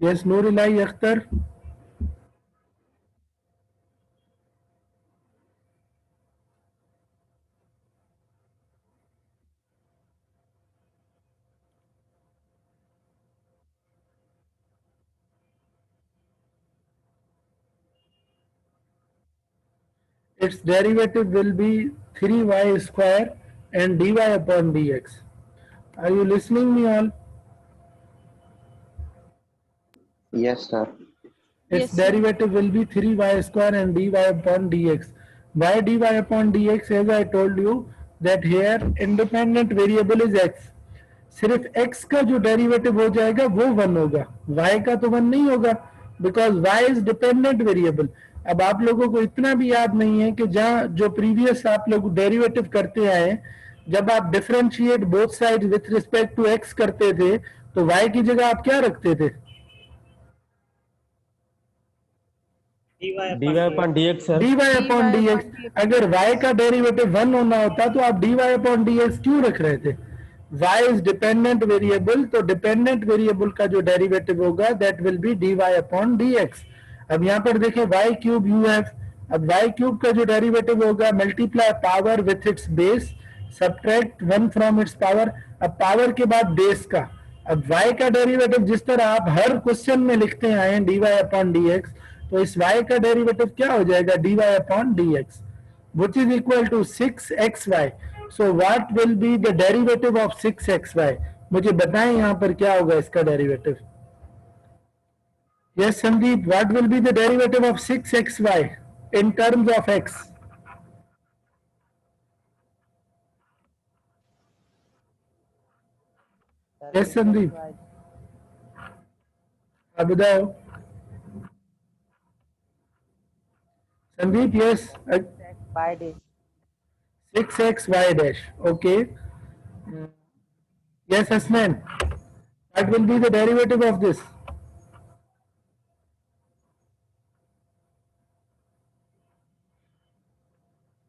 Speaker 1: Yes, Noorulai, Akhtar. Its derivative will be 3y square and dy upon dx. Are you listening me all?
Speaker 2: Yes, sir.
Speaker 1: Its
Speaker 4: Yes, sir.
Speaker 1: derivative will be 3y square and dy upon dx. Why dy upon dx? As I told you that here independent variable is x. सिर्फ x का जो derivative हो जाएगा वो 1 होगा, y का तो 1 नहीं होगा, because y is dependent variable. अब आप लोगों को इतना भी याद नहीं है कि जहां जो प्रीवियस आप लोग डेरिवेटिव करते आए, जब आप differentiate both side with respect to x करते थे तो y की जगह आप क्या रखते थे?
Speaker 3: dy upon dx
Speaker 6: sir.
Speaker 1: dy upon dx. अगर y का डेरिवेटिव 1 होना होता तो आप dy अपॉन dx क्यों रख रहे थे? y इज डिपेंडेंट वेरिएबल, तो डिपेंडेंट वेरिएबल का जो डेरिवेटिव होगा that will be dy upon dx. अब यहाँ पर देखें y क्यूब यू हैव, अब y क्यूब का जो डेरिवेटिव होगा multiply power with its base, subtract 1 from its power. अब पावर के बाद बेस का, अब y का डेरिवेटिव जिस तरह आप हर क्वेश्चन में लिखते आए dy अपॉन dx, तो इस y का डेरिवेटिव क्या हो जाएगा? dy upon dx, which is equal to 6xy. So what will be the derivative of 6xy? मुझे बताएं यहाँ पर क्या होगा इसका derivative. Yes, Sandeep, what will be the derivative of 6xy in terms of x? Yes, Sandeep. आप बताओ. Sandeep, yes. 6xy dash. Okay. Yes, Hasnan. What will be the derivative of this?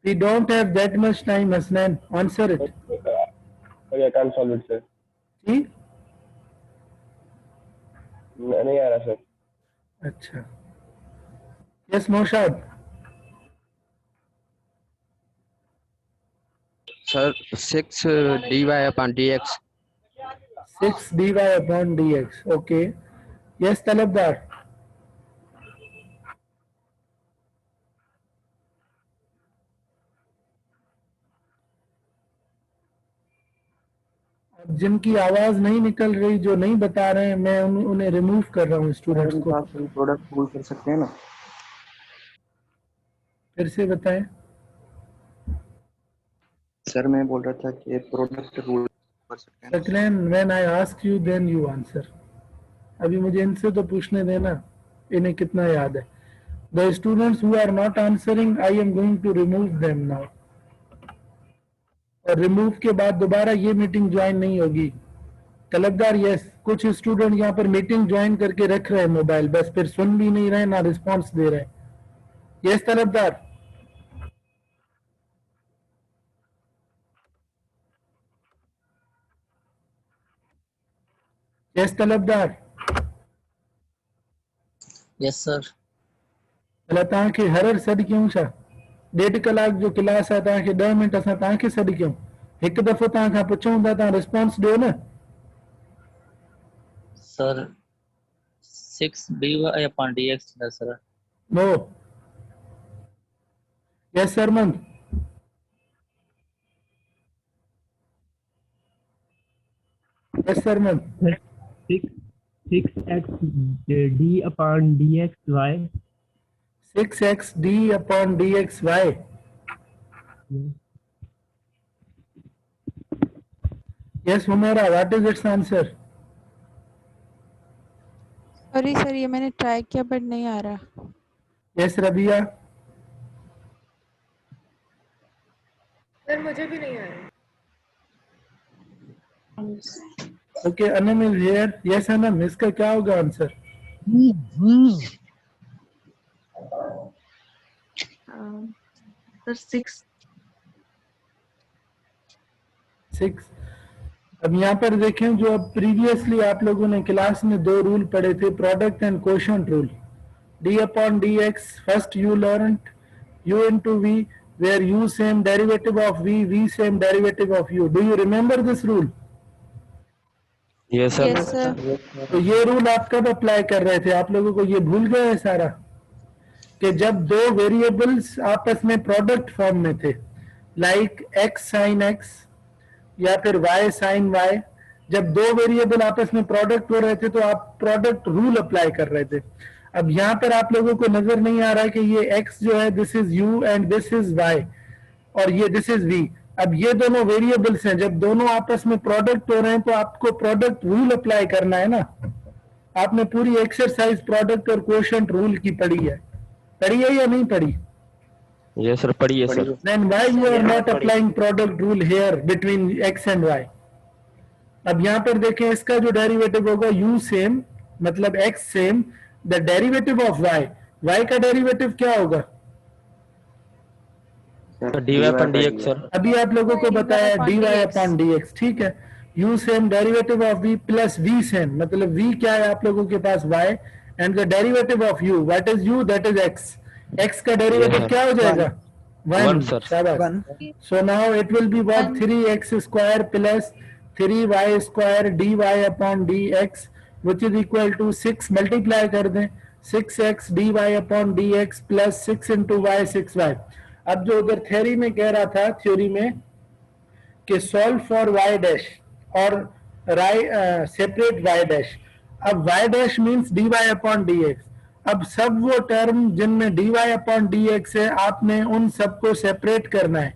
Speaker 1: We don't have that much time, Hasnan. Answer it.
Speaker 6: Okay, I can't solve it, sir.
Speaker 1: See?
Speaker 6: नहीं आ रहा sir.
Speaker 1: अच्छा. Yes, Moshad.
Speaker 2: Sir, 6 dy upon dx.
Speaker 1: 6 dy upon dx. Okay. Yes, Talabdar. अब जिनकी आवाज नहीं निकल रही, जो नहीं बता रहे हैं, मैं उन्हें रिमूव कर रहा हूँ स्टूडेंट्स को.
Speaker 2: प्रोडक्ट रूल कर सकते हैं ना?
Speaker 1: फिर से बताएं.
Speaker 2: सर मैं बोल रहा था कि प्रोडक्ट रूल कर सकते हैं ना?
Speaker 1: Saklan, when I ask you, then you answer. अभी मुझे इनसे तो पूछने देना, इन्हें कितना याद है. The students who are not answering, I am going to remove them now. और रिमूव के बाद दोबारा ये मीटिंग ज्वाइन नहीं होगी। तलबदार यस, कुछ स्टूडेंट यहाँ पर मीटिंग ज्वाइन करके रख रहे हैं मोबाइल, बस फिर सुन भी नहीं रहे ना रिस्पांस दे रहे। Yes Talabdar, yes Talabdar.
Speaker 7: Yes sir.
Speaker 1: भला तव्हांखे हर सॾ कयूं छा? 1.5 कलाक जो क्लास आहे, तव्हांखे 10 मिंट असां तव्हांखे सॾ कयूं? हिकु दफ़ो तव्हां खां पुछूं था, तव्हां रिस्पॉन्स ॾियो न।
Speaker 7: सर 6dy upon dx है सर।
Speaker 1: नो। यस सरमन। यस सरमन।
Speaker 8: 6x d upon dxy।
Speaker 1: 6x d upon dxy। Yes, Humaira, what is its answer?
Speaker 4: Sorry sir, ये मैंने ट्राई किया बट नहीं आ रहा।
Speaker 1: Yes, Rabia.
Speaker 9: सर मुझे भी नहीं आ रहा।
Speaker 1: Okay, Anam is here. Yes, Anam, इसका क्या होगा आंसर?
Speaker 9: सर 6।
Speaker 1: 6। अब यहाँ पर देखें, जो अब प्रीवियसली आप लोगों ने क्लास में 2 रूल पढ़े थे, product and quotient rule. d upon dx, first you learned u into v, where u same derivative of v same derivative of u. Do you remember this rule?
Speaker 6: Yes sir.
Speaker 4: Yes sir.
Speaker 1: तो ये rule आप कब apply कर रहे थे? आप लोगों को ये भूल गए है सारा, कि जब 2 वेरिएबल्स आपस में प्रोडक्ट फॉर्म में थे, लाइक x sin x या फिर y sin y, जब 2 वेरिएबल आपस में प्रोडक्ट हो रहे थे तो आप प्रोडक्ट रूल अप्लाई कर रहे थे। अब यहाँ पर आप लोगों को नजर नहीं आ रहा है कि ये x जो है this is u and this is y, और ये दिस इज v। अब ये दोनों वेरिएबल्स हैं, जब दोनों आपस में प्रोडक्ट हो रहे हैं तो आपको प्रोडक्ट रूल अप्लाई करना है ना। आपने पूरी एक्सरसाइज प्रोडक्ट और कोशेंट रूल की पढ़ी है या नहीं पढ़ी?
Speaker 6: Yes sir, पढ़िए sir.
Speaker 1: Then why you are not applying product rule here between x and y? अब यहाँ पर देखें, इसका जो डेरिवेटिव होगा u सेम, मतलब x same, the derivative of y का डेरिवेटिव क्या होगा?
Speaker 6: dy upon dx sir.
Speaker 1: अभी आप लोगों को बताया dy upon dx, ठीक है। u same derivative of v plus v same, मतलब v क्या है आप लोगों के पास? y, and the derivative of u, what is u? That is x। x का डेरिवेटिव क्या हो जाएगा? 1
Speaker 6: sir.
Speaker 1: शाबाश। So now it will be what? 3x square plus 3y square dy upon dx, which is equal to 6, multiply कर दें, 6x dy upon dx plus 6 into y 6y। अब जो उधर थ्योरी में कह रहा था, थ्योरी में कि सॉल्व फॉर y डैश और सेपरेट y डैश। अब y dash means dy upon dx। अब सब वो टर्म जिनमें dy upon dx है, आपने उन सबको सेपरेट करना है।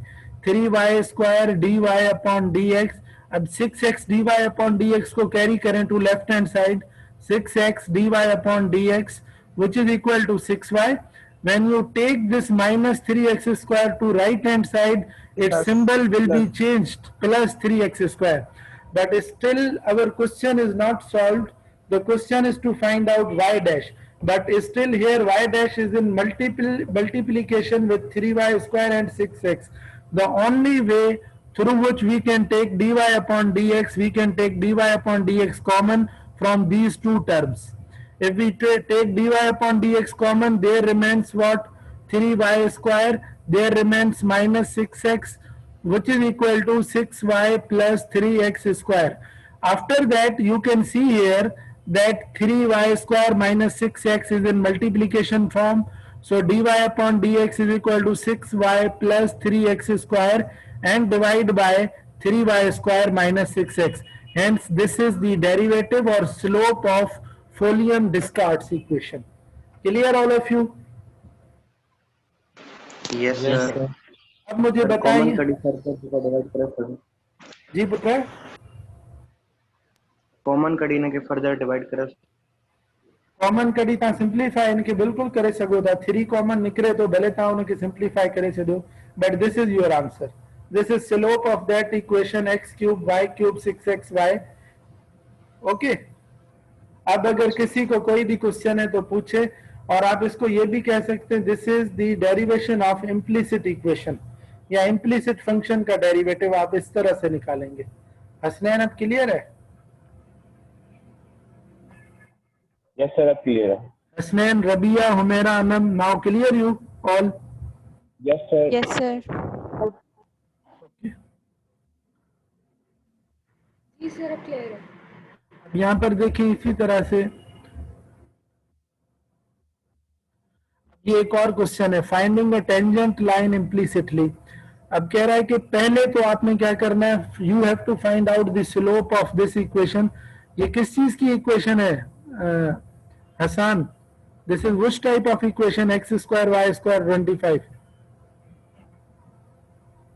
Speaker 1: 3y square dy upon dx। अब 6x dy upon dx को कैरी करें to left hand side, 6x dy upon dx which is equal to 6y. When you take this minus 3x square to right hand side, its symbol will be changed, plus 3x square. But still our question is not solved. The question is to find out y dash. But still here y dash is in multiplication with 3y square and 6x. The only way through which we can take dy upon dx, we can take dy upon dx common from these two terms. If we take dy upon dx common, there remains what? 3y square, there remains minus 6x, which is equal to 6y plus 3x square. After that, you can see here that 3y square minus 6x is in multiplication form. So dy upon dx is equal to 6y plus 3x square and divide by 3y square minus 6x. Hence, this is the derivative or slope of Folium-Descartes equation. Clear all of you?
Speaker 2: Yes
Speaker 6: Yes
Speaker 2: sir.
Speaker 6: sir.
Speaker 1: अब मुझे
Speaker 2: common
Speaker 1: बताइए
Speaker 2: कड़ी further divide करें sir.
Speaker 1: जी पुत्र,
Speaker 2: common कड़ी ने के further divide करें।
Speaker 1: कॉमन कड़ी ता सिंप्लीफाई इनके बिल्कुल करे सको था 3 कॉमन निकरे तो भले ता उनके सिंप्लीफाई करे छो but this is your answer this is slope of that equation x cube y cube 6xy okay अब अगर किसी को कोई भी क्वेश्चन है तो पूछे और आप इसको ये भी कह सकते हैं this is the derivation of implicit equation या इम्प्लिसिट फंक्शन का डेरिवेटिव आप इस तरह से निकालेंगे हसनैन अब क्लियर है
Speaker 10: यस सर अब क्लियर है
Speaker 1: Hasnain Rabia Humaira Anam now clear you all
Speaker 10: yes sir
Speaker 4: Yes, sir.
Speaker 9: जी सर अब क्लियर है
Speaker 1: यहाँ पर देखें इसी तरह से ये एक और क्वेश्चन है finding a tangent line implicitly अब कह रहा है कि पहले तो आपने क्या करना है you have to find out the slope of this equation ये किस चीज की इक्वेशन है Hasan this is which type of equation x square y square 25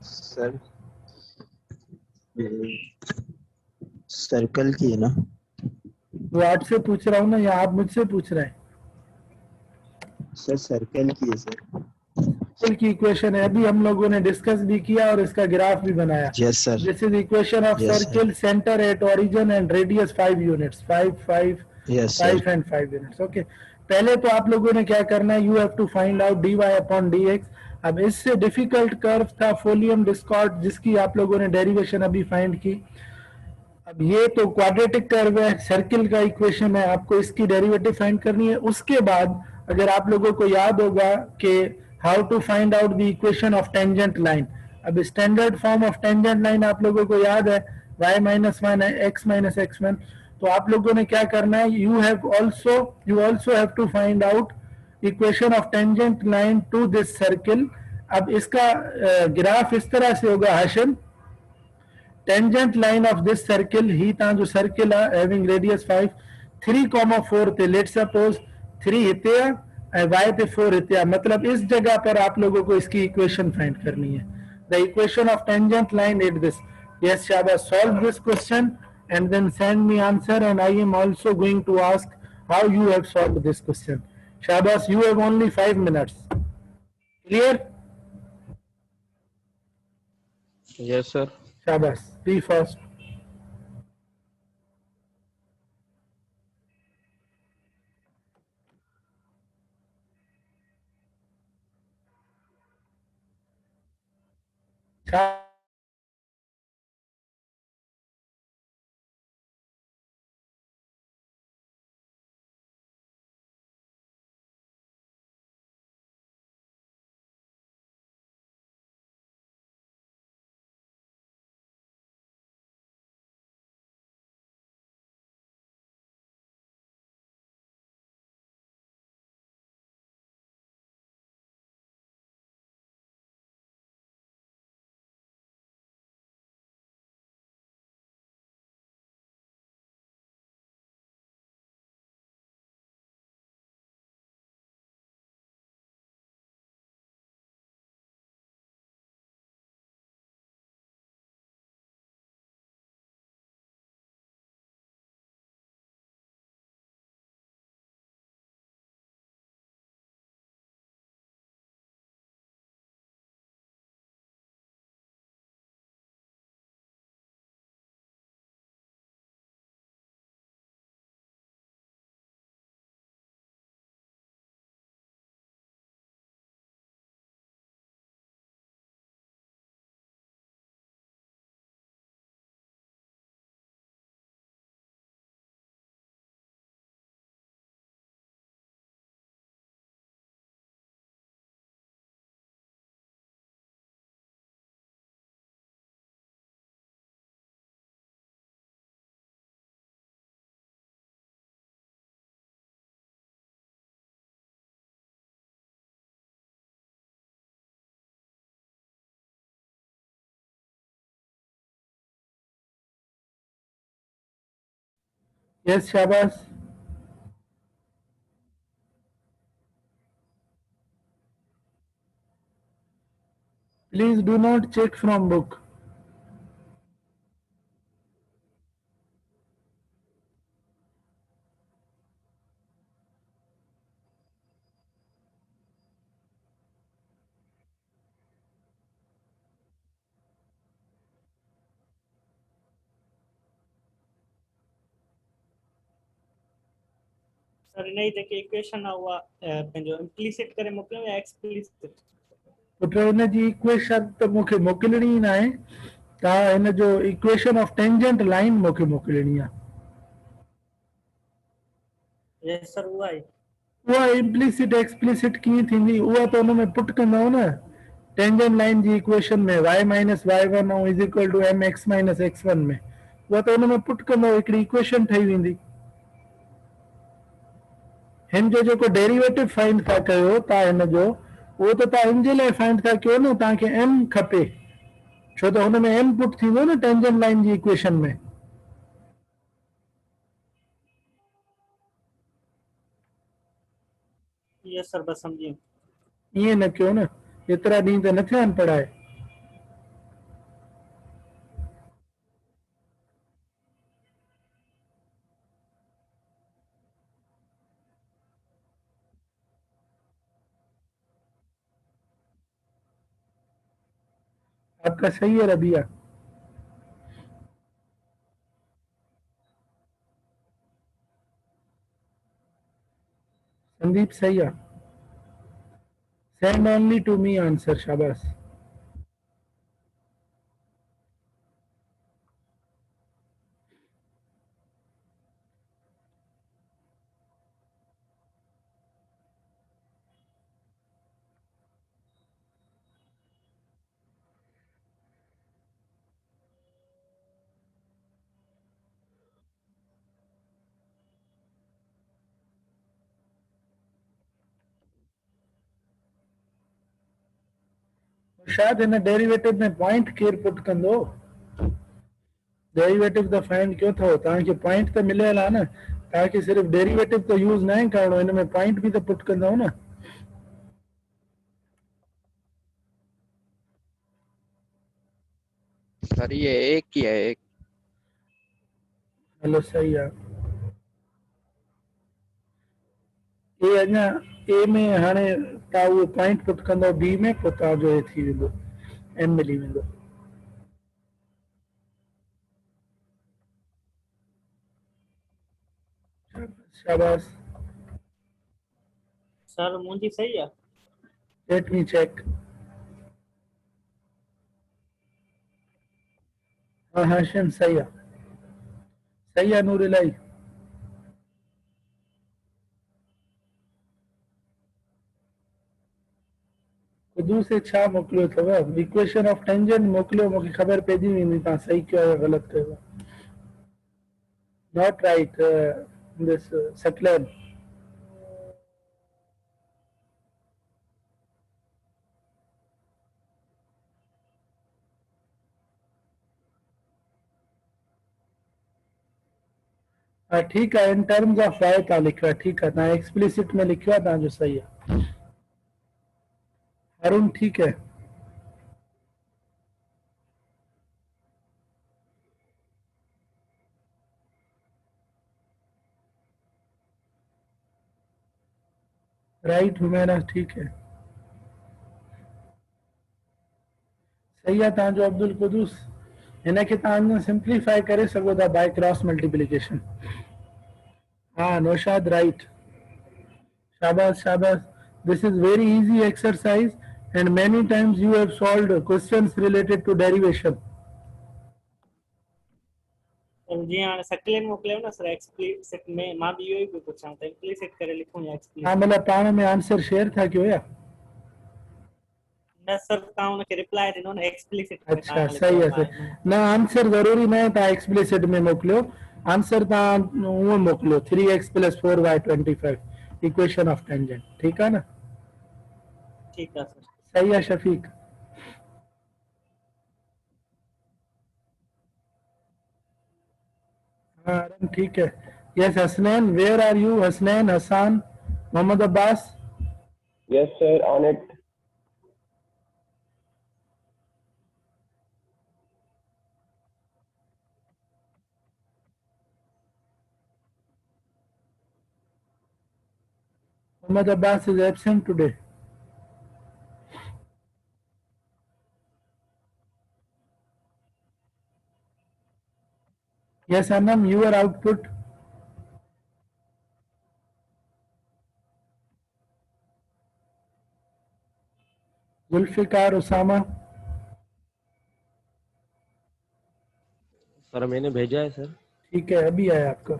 Speaker 11: sir circle की है ना
Speaker 1: वो आपसे पूछ रहा हूँ ना या आप मुझसे पूछ रहे हैं
Speaker 11: सर सर्कल की है सर
Speaker 1: सर्कल की इक्वेशन है अभी हम लोगों ने डिस्कस भी किया और इसका ग्राफ भी बनाया
Speaker 11: yes sir
Speaker 1: this is equation of
Speaker 11: Yes,
Speaker 1: circle centre at origin and radius 5 units 5
Speaker 11: yes
Speaker 1: 5
Speaker 11: sir
Speaker 1: and 5 units okay पहले तो आप लोगों ने क्या करना है you have to find out dy upon dx अब इससे डिफिकल्ट कर्व था फोलियम डिस्कॉर्ड जिसकी आप लोगों ने डेरिवेशन अभी फाइंड की अब ये तो क्वाड्रेटिक कर्व है सर्किल का इक्वेशन है आपको इसकी डेरिवेटिव फाइंड करनी है उसके बाद अगर आप लोगों को याद होगा कि how to find out the equation of tangent line अब standard form of tangent line आप लोगों को याद है y minus one x minus x1 तो आप लोगों ने क्या करना है you also have to find out equation of tangent line to this circle अब इसका ग्राफ इस तरह से होगा Hasan tangent line of this circle ही ता जो circle है having radius 5 3,4 थे let's suppose 3 हिते y थे 4 हिते मतलब इस जगह पर आप लोगों को इसकी इक्वेशन फाइंड करनी है the equation of tangent line is this yes Shaba solve this question and then send me answer and I am also going to ask how you have solved this question Shabas you have only 5 minutes clear
Speaker 6: Yes, sir.
Speaker 1: Shabas be first yes Shabas please do not check from book
Speaker 3: sir नहीं जेके equation हुआ पंहिंजो implicit करे मोकिलियो या explicit?
Speaker 1: Put हिन जी equation त मूंखे मोकिलणी ई न आहे, तव्हां हिन जो इक्वेशन ऑफ टेंजेंट लाइन मूंखे मोकिलणी आहे।
Speaker 3: यस सर उहा ई।
Speaker 1: उहा इम्प्लीसिट एक्सप्लीसिट कीअं थींदी, उहा त हुन में पुट कंदव न टेंजेंट लाइन जी इक्वेशन में y माइनस y1 ऐं is equal to mx minus x1 में, उहा त हुन में पुट कंदव, हिकिड़ी इक्वेशन ठही वेंदी। हिन जो जेको डेरिवेटिव फाइंड था कयो तव्हां हिन जो, उहो त तव्हां हिन जे लाइ फाइंड था कयो न, तव्हांखे m खपे, छो त हुन में m पुट थींदो न टेंजेंट लाइन जी इक्वेशन में।
Speaker 3: यस सर बस समझी।
Speaker 1: ईअं न कयो न, एतिरा ॾींहं त न थिया आहिनि पढ़ाए। आपका सही है रबिया। संदीप सही है। Send only to me answer, शाबाश। शायद हिन डेरिवेटिव में पॉइंट केर पुट कंदो, डेरिवेटिव त फाइंड कयो अथव, तव्हांखे पॉइंट त मिलियल आहे न, तव्हांखे सिर्फ़ु डेरिवेटिव त यूज़ न आहे करणो, हिन में पॉइंट बि त पुट कंदव न।
Speaker 6: सर ये एक ही है, एक।
Speaker 1: हलो सही आहे। ए अञा ए में हाणे तव्हां उहो पॉइंट पुट कंदव बी में, पोइ तव्हांजो हे थी वेंदो, एम मिली वेंदो। शाबाश।
Speaker 3: सर मुंहिंजी सही आहे?
Speaker 1: Let me check. हाँ हाशिम सही है, सही है नूर इलाही। खुदू से छा मोकिलियो अथव, इक्वेशन ऑफ टेंजेंट मोकिलियो, मूंखे ख़बर पइजी वेंदी तव्हां सही कयो या ग़लति कयो। Not right this Saqlain. हाँ ठीक है, इन टर्म्स ऑफ वाई तव्हां लिखियो आहे, ठीकु आहे, तव्हां एक्सप्लिसिट में लिखियो आहे, तव्हांजो सही आहे। अरुण ठीक है। राइट हुमैरा ठीक है, सही आहे तव्हांजो अब्दुल कुदूस। हिन खे तव्हां अञा सिंप्लीफाई करे सघो था बाय क्रॉस मल्टीप्लिकेशन। हाँ नौशाद राइट, शाबाश शाबाश। This is very easy exercise and many times you have solved questions related to derivation.
Speaker 3: जीअं हाणे सकलेन मोकिलियो न सर एक्सप्लीसिट में, मां बि इहो ई पियो पुछां त इम्प्लीसिट करे लिखूं या
Speaker 1: हाँ
Speaker 3: एक्सप्लीसिट?
Speaker 1: मतलब पाण में आंसर शेयर था कयो या?
Speaker 3: न सर तव्हां हुनखे रिप्लाई ॾिनो न एक्सप्लीसिट में,
Speaker 1: अच्छा
Speaker 3: तव्हां
Speaker 1: सही
Speaker 3: लिखियो
Speaker 1: है सही। न आंसर ज़रूरी न है तव्हां एक्सप्लिसिट में मोकिलियो, आंसर तव्हां उहो मोकिलियो 3x + 4y 25 equation of tangent, ठीक है ना?
Speaker 3: ठीक है सर।
Speaker 1: सही है शफीक। हाँ ठीक है। Yes Hasnain, where are you? Hasnain, Hassan, Mohammad Abbas.
Speaker 10: Yes, sir. On it.
Speaker 1: Muhammad Abbas is absent today. Yes Anam, your output. Zulfiqar, Usama,
Speaker 11: sir मैंने भेजा है सर।
Speaker 1: ठीक है अभी आया आपका।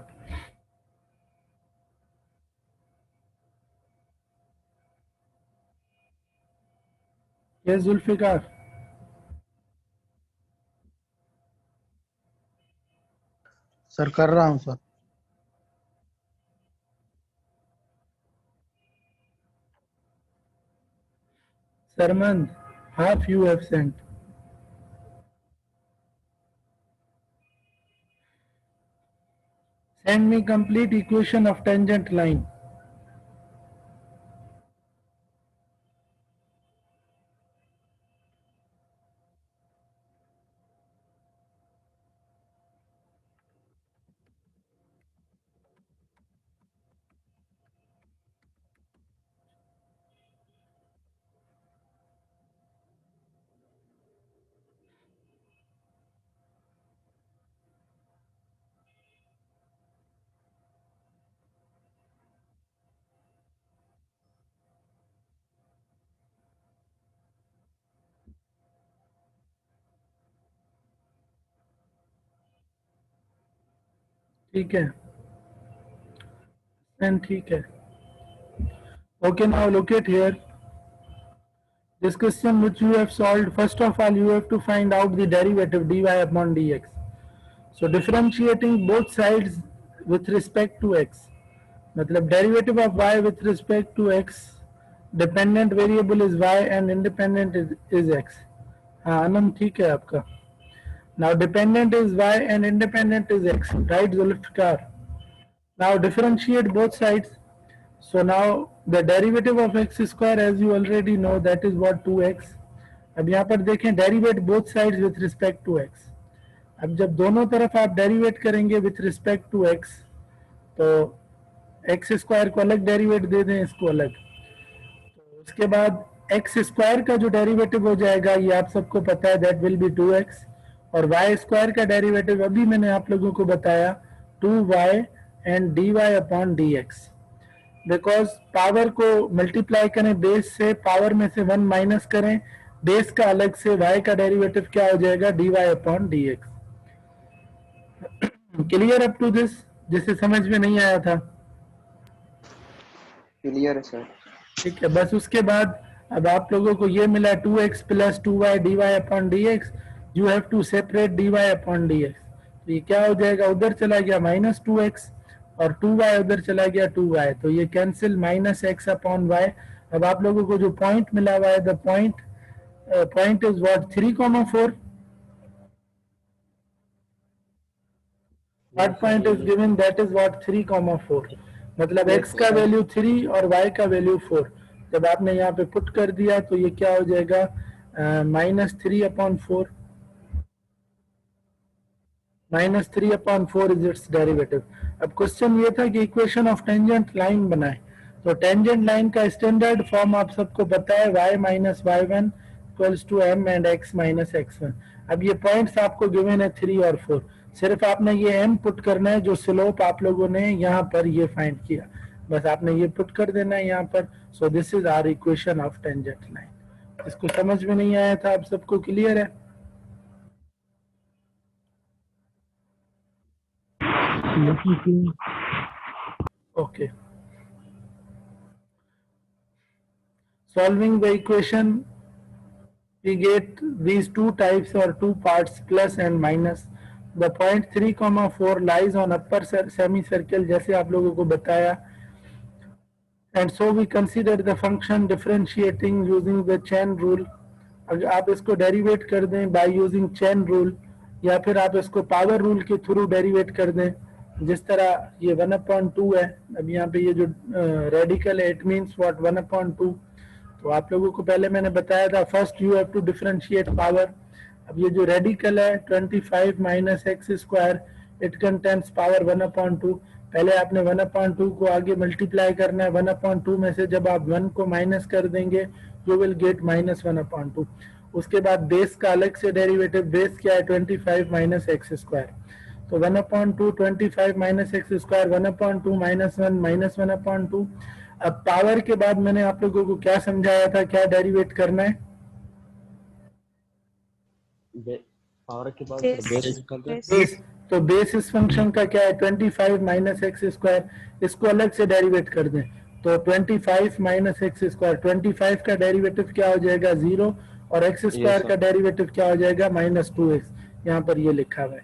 Speaker 1: ये जुल्फिकार,
Speaker 5: सर कर रहा हूँ sir.
Speaker 1: Sarmand, half you have sent. Send me complete equation of tangent line. ठीक है, and ठीक है. Okay, now look at here. This question which you have solved, first of all you have to find out the derivative dy upon dx. So differentiating both sides with respect to x, मतलब derivative of y with respect to x, dependent variable is y and independent is x. हाँ आनंद ठीक है आपका. Now dependent is y and independent is x, right Zulfikar? Now differentiate both sides. So now the derivative of x square, as you already know, that is what 2x. अब यहाँ पर देखें derivate both sides with respect to x. अब जब दोनों तरफ आप derivate करेंगे with respect to x, तो x स्क्वायर को अलग डेरिवेट दे दें, इसको अलग. तो उसके बाद x स्क्वायर का जो डेरिवेटिव हो जाएगा ये आप सबको पता है, that will be 2x. और y स्क्वायर का डेरिवेटिव अभी मैंने आप लोगों को बताया 2y and dy upon dx. Because power को मल्टीप्लाई करें बेस से, पावर में से 1 माइनस करें, बेस का अलग से, y का डेरिवेटिव क्या हो जाएगा dy upon dx. Clear up to this? जिसे समझ में नहीं आया था
Speaker 2: क्लियर है सर।
Speaker 1: ठीक है. बस उसके बाद अब आप लोगों को ये मिला 2x plus 2y dy upon dx. You have to separate dy upon dx. तो ये क्या हो जाएगा, उधर चला गया माइनस 2x और 2y उधर चला गया 2y, तो ये cancel minus x upon y. अब आप लोगों को जो पॉइंट मिला हुआ है, the point is what 3,4. What point is given, that is what 3,4. मतलब x का वैल्यू 3 और y का वैल्यू 4. जब आपने यहाँ पे पुट कर दिया तो ये क्या हो जाएगा -3 upon 4. -3 upon 4 is its derivative. अब क्वेश्चन ये था कि इक्वेशन ऑफ टेंजेंट लाइन बनाए. तो टेंजेंट लाइन का स्टैंडर्ड फॉर्म आप सबको पता है, y minus y1 equals to m and x minus x1. अब ये पॉइंट्स आपको गिवन है 3 और 4. सिर्फ आपने ये m पुट करना है जो स्लोप आप लोगों ने यहाँ पर ये फाइंड किया, बस आपने ये पुट कर देना है यहाँ पर. So this is our equation of tangent line. इसको समझ में नहीं आया था, आप सबको क्लियर है? Okay. Solving the equation, we get these two types or two parts, plus and minus. The point 3,4 lies on upper semicircle, जैसे आप लोगों को बताया. And so we consider the function differentiating using the chain rule. अगर आप इसको derivative कर दें by using chain rule, या फिर आप इसको पावर रूल के थ्रू डेरिवेट कर दें, जिस तरह ये 1/2 है. अब यहाँ पे ये जो रेडिकल है, इट मीन्स व्हाट 1/2. तो आप लोगों को पहले मैंने बताया था, first you have to differentiate power. अब ये जो रेडिकल है 25 minus x square, it contains power 1/2. पहले आपने 1/2 को आगे मल्टीप्लाई करना है. 1/2 में से जब आप 1 को माइनस कर देंगे यू विल गेट -1/2. उसके बाद बेस का अलग से डेरिवेटिव, बेस क्या है 25 माइनस एक्स स्क्वायर. तो 1/2 25 माइनस एक्स स्क्वायर, 1/2 -1 -1/2. अब पावर के बाद मैंने आप लोगों को क्या समझाया था, क्या डेरिवेट करना है?
Speaker 11: पावर के बाद
Speaker 4: Base-
Speaker 11: बेस निकाल दो।
Speaker 4: base-
Speaker 1: बेस, तो बेस इस फंक्शन का क्या है 25 माइनस एक्स स्क्वायर, इसको अलग से डेरिवेट कर दें तो 25 माइनस एक्स स्क्वायर, 25 का डेरिवेटिव क्या हो जाएगा 0 और एक्स स्क्वायर
Speaker 11: sir.
Speaker 1: का डेरिवेटिव क्या हो जाएगा -2x, यहाँ पर ये लिखा हुआ है।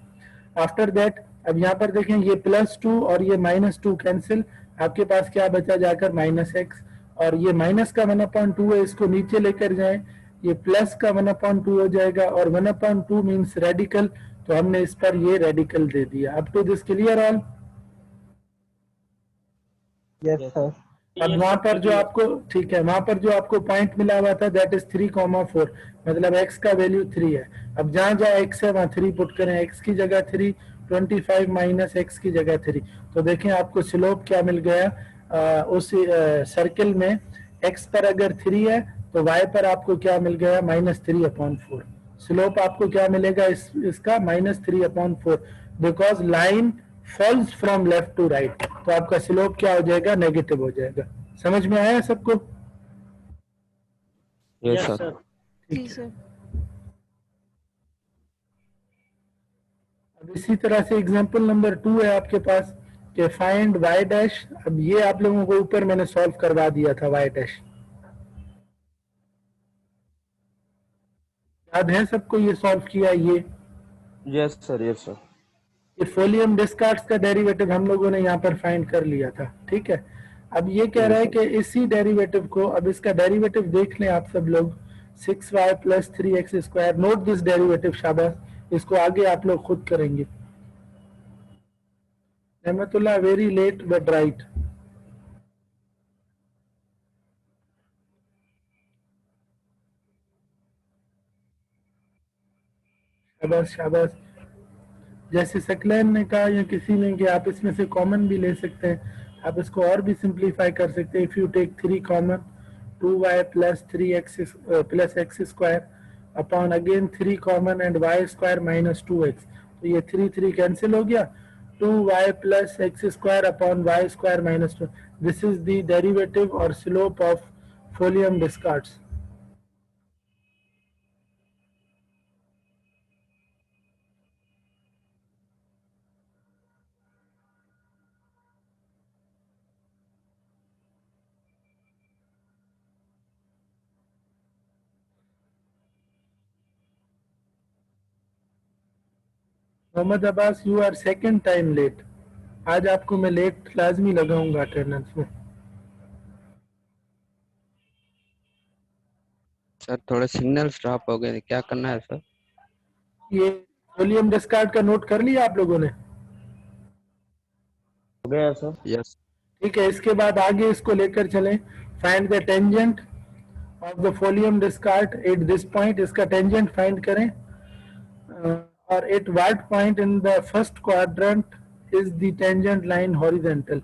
Speaker 1: आफ्टर दैट अब यहाँ पर देखें ये +2 और ये -2 कैंसिल, आपके पास क्या बचा जाकर -x, और ये माइनस का 1/2 है, इसको नीचे लेकर जाएं, ये प्लस का 1/2 हो जाएगा और 1/2 मीन्स रेडिकल, तो हमने इस पर ये रेडिकल दे दिया। Up to this clear all?
Speaker 2: Yes sir.
Speaker 1: अब वहां पर जो आपको ठीक है, वहां पर जो आपको पॉइंट मिला हुआ था दैट इज 3,4, मतलब x का वैल्यू 3 है। अब जहां जहां x है वहां 3 पुट करें, x की जगह 3, 25 माइनस x की जगह 3, तो देखें आपको स्लोप क्या मिल गया उस सर्किल में। x पर अगर 3 है तो y पर आपको क्या मिल गया -3/4। स्लोप आपको क्या मिलेगा इसका -3/4, because line falls from left to right, तो आपका स्लोप क्या हो जाएगा नेगेटिव हो जाएगा। समझ में आया सबको?
Speaker 11: Yes sir.
Speaker 3: सर।
Speaker 4: जी सर।
Speaker 1: अब इसी तरह से एग्जांपल नंबर 2 है आपके पास कि फाइंड y डैश। अब ये आप लोगों को ऊपर मैंने सॉल्व करवा दिया था y डैश, याद है सबको ये सॉल्व किया? ये
Speaker 11: यस सर। Yes sir.
Speaker 1: ये फोलियम डिस्कार्ड्स का डेरिवेटिव हम लोगों ने यहाँ पर फाइंड कर लिया था, ठीक है। अब ये कह रहा है कि इसी डेरिवेटिव को, अब इसका डेरिवेटिव देख लें आप सब लोग, 6y + 3x square, note this derivative, शाबाश, इसको आगे आप लोग खुद करेंगे। रहमतुल्लाह, वेरी लेट बट राइट। शाबाश शाबाश। जैसे सकलैन ने कहा या किसी ने कि आप इसमें से कॉमन भी ले सकते हैं, आप इसको और भी सिंप्लीफाई कर सकते हैं। If you take 3 common, 2y + 3x + x square upon again 3 common and y square -2x, तो ये 3 कैंसिल हो गया, 2y + x square upon y square -2। This is the derivative और slope of folium Descartes. Mohammad Abbas, you are second time late. आज आपको मैं late लाजमी लगाऊंगा अटेंडेंस में।
Speaker 6: सर थोड़े सिग्नल्स ड्रॉप हो गए, क्या करना है सर?
Speaker 1: ये वॉल्यूम डिस्कार्ड का नोट कर लिया आप लोगों ने?
Speaker 11: हो गया सर।
Speaker 6: यस।
Speaker 1: ठीक है, इसके बाद आगे इसको लेकर चलें। Find the tangent of the volume discard at this point, इसका टेंजेंट फाइंड करें। और at what point in the first quadrant is the tangent line horizontal,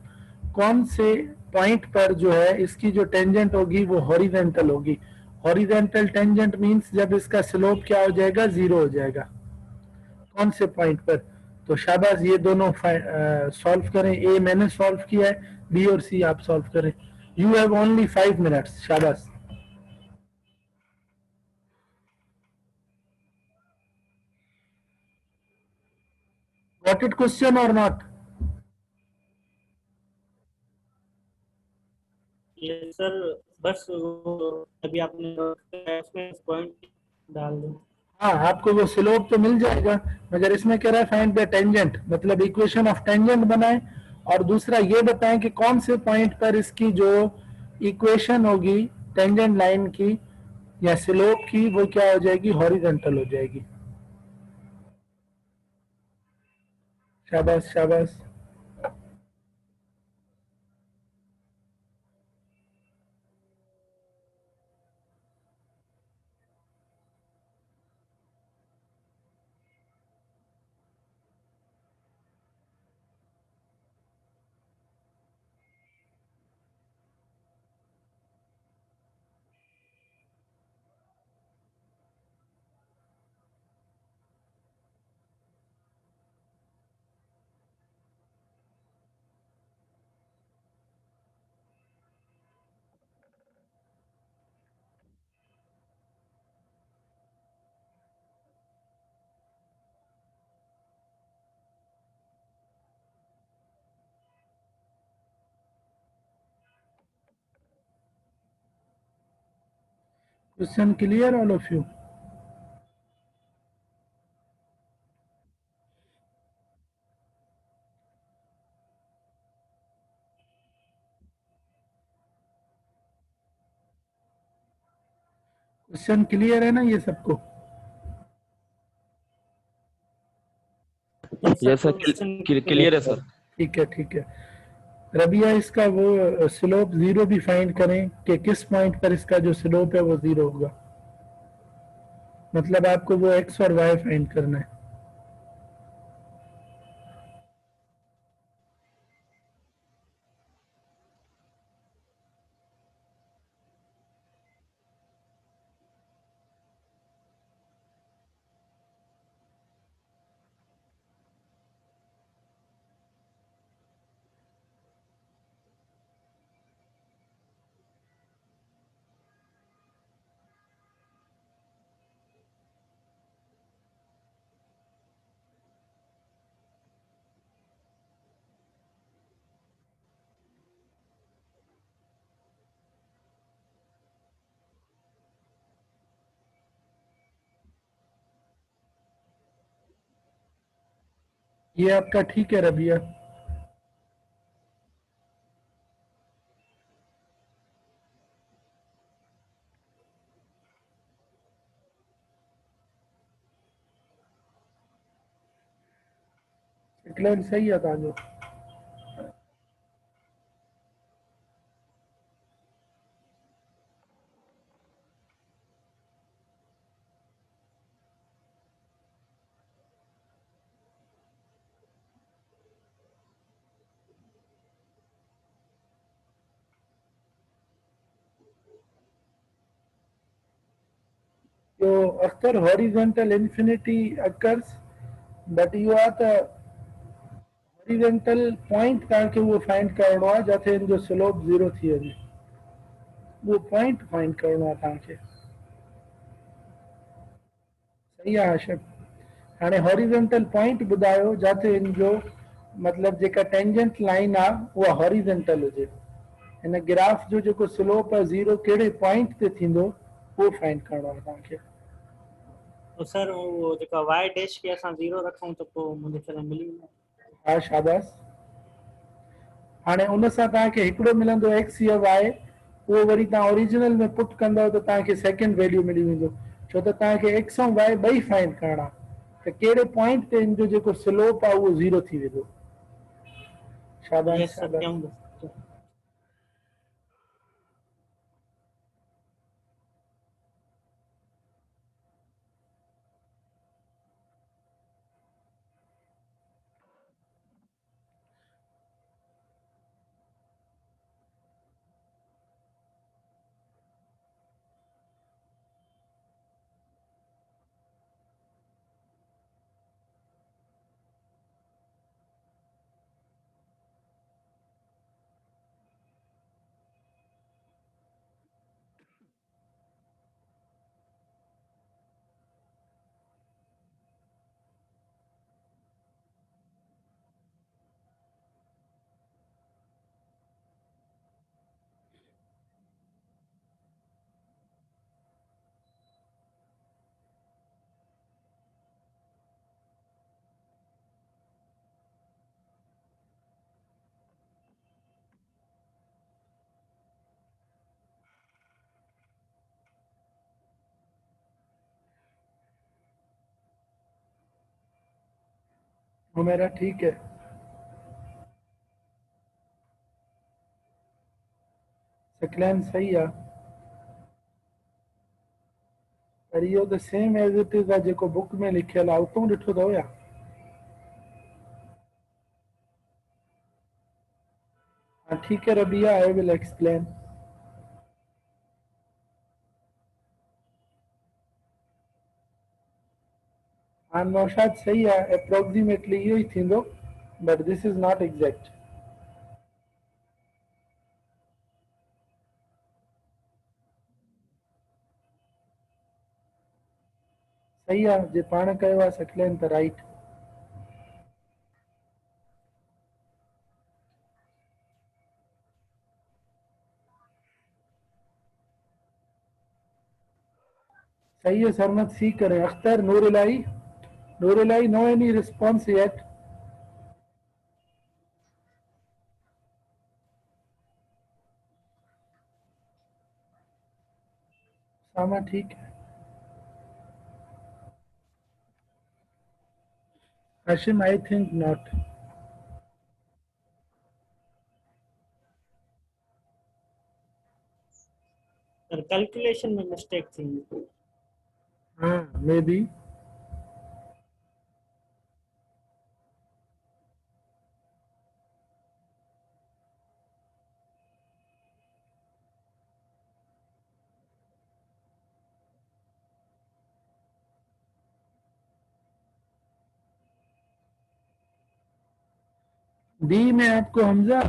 Speaker 1: कौन से पॉइंट पर जो है इसकी जो टेंजेंट होगी वो हॉरिजॉन्टल होगी। हॉरिजॉन्टल टेंजेंट मींस जब इसका स्लोप क्या हो जाएगा 0 हो जाएगा, कौन से पॉइंट पर? तो शाबाश, ये दोनों सॉल्व करें। ए मैंने सॉल्व किया है, बी और सी आप सॉल्व करें। You have only 5 minutes. शाबाश। गॉट इट क्वेश्चन और नॉट?
Speaker 3: ये सर बस अभी आपने उसमें पॉइंट डाल दो।
Speaker 1: हाँ, आपको वो स्लोप तो मिल जाएगा, मगर इसमें कह रहा है फाइंड द टेंजेंट, मतलब इक्वेशन ऑफ टेंजेंट बनाएं और दूसरा ये बताएं कि कौन से पॉइंट पर इसकी जो इक्वेशन होगी टेंजेंट लाइन की या स्लोप की वो क्या हो जाएगी, हॉरिजॉन्टल हो जाएगी। शाबाश शाबाश। Question clear, all of you? Question clear है ना ये सबको?
Speaker 6: यस सर, क्लियर है सर।
Speaker 1: ठीक है, ठीक है। रबिया, इसका वो स्लोप 0 भी फाइंड करें कि किस पॉइंट पर इसका जो स्लोप है वो 0 होगा। मतलब आपको वो x और y फाइंड करना है। ये आपका ठीक है रबिया? इक्लेन सही है ताजो? So after horizontal infinity occurs, but you are the horizontal point ताकि वो फाइंड करना है जाते इन जो स्लोप 0 थी अभी वो पॉइंट फाइंड करना ताकि सही है आशिफ? हाणे हॉरिजॉन्टल पॉइंट ॿुधायो जाते इन जो मतलब जेका टेंजेंट लाइन आहे उहा हॉरिजॉन्टल हुजे। हिन ग्राफ जो जेको स्लोप आहे 0 कहिड़े पॉइंट ते थींदो उहो फाइंड करणो आहे तव्हांखे।
Speaker 3: तो सर वो जेका y डैश खे असां 0 रखूं त पोइ मुंहिंजे ख्याल में मिली वेंदो।
Speaker 1: हा, शाबाश। हाणे उन सां तव्हांखे हिकिड़ो मिलंदो x या y, उहो वरी तव्हां ओरिजिनल में पुट कंदव त तव्हांखे सेकेंड वैल्यू मिली वेंदो, छो त तव्हांखे x ऐं y ॿई फाइंड करणा त कहिड़े पॉइंट ते इन जो जेको स्लोप आहे उहो 0 थी वेंदो। शाबाश,
Speaker 3: यस सर,
Speaker 1: शाबाश।
Speaker 3: कयूं।
Speaker 1: वो मेरा ठीक है। सकलैन सही आहे, पर इहो त सेम एज़ इट इज़ आहे जेको बुक में लिखियल आहे, उतां ॾिठो अथव या? हाँ ठीक है रबिया, आई विल एक्सप्लेन। हाँ नौशाद सही है, अप्रोक्सीमेटली इहो ई थींदो, but this is not exact. सही आहे, जे पाण कयो आहे सकलैन त राइट। सही है सरमत, सी करें। अख्तर, नूर इलाई, नो एनी रिस्पॉन्स येट? सामा ठीक है। Hashim, I think not.
Speaker 3: Sir calculation में मिस्टेक थी।
Speaker 1: हाँ, मे बी। डी में आपको हमजा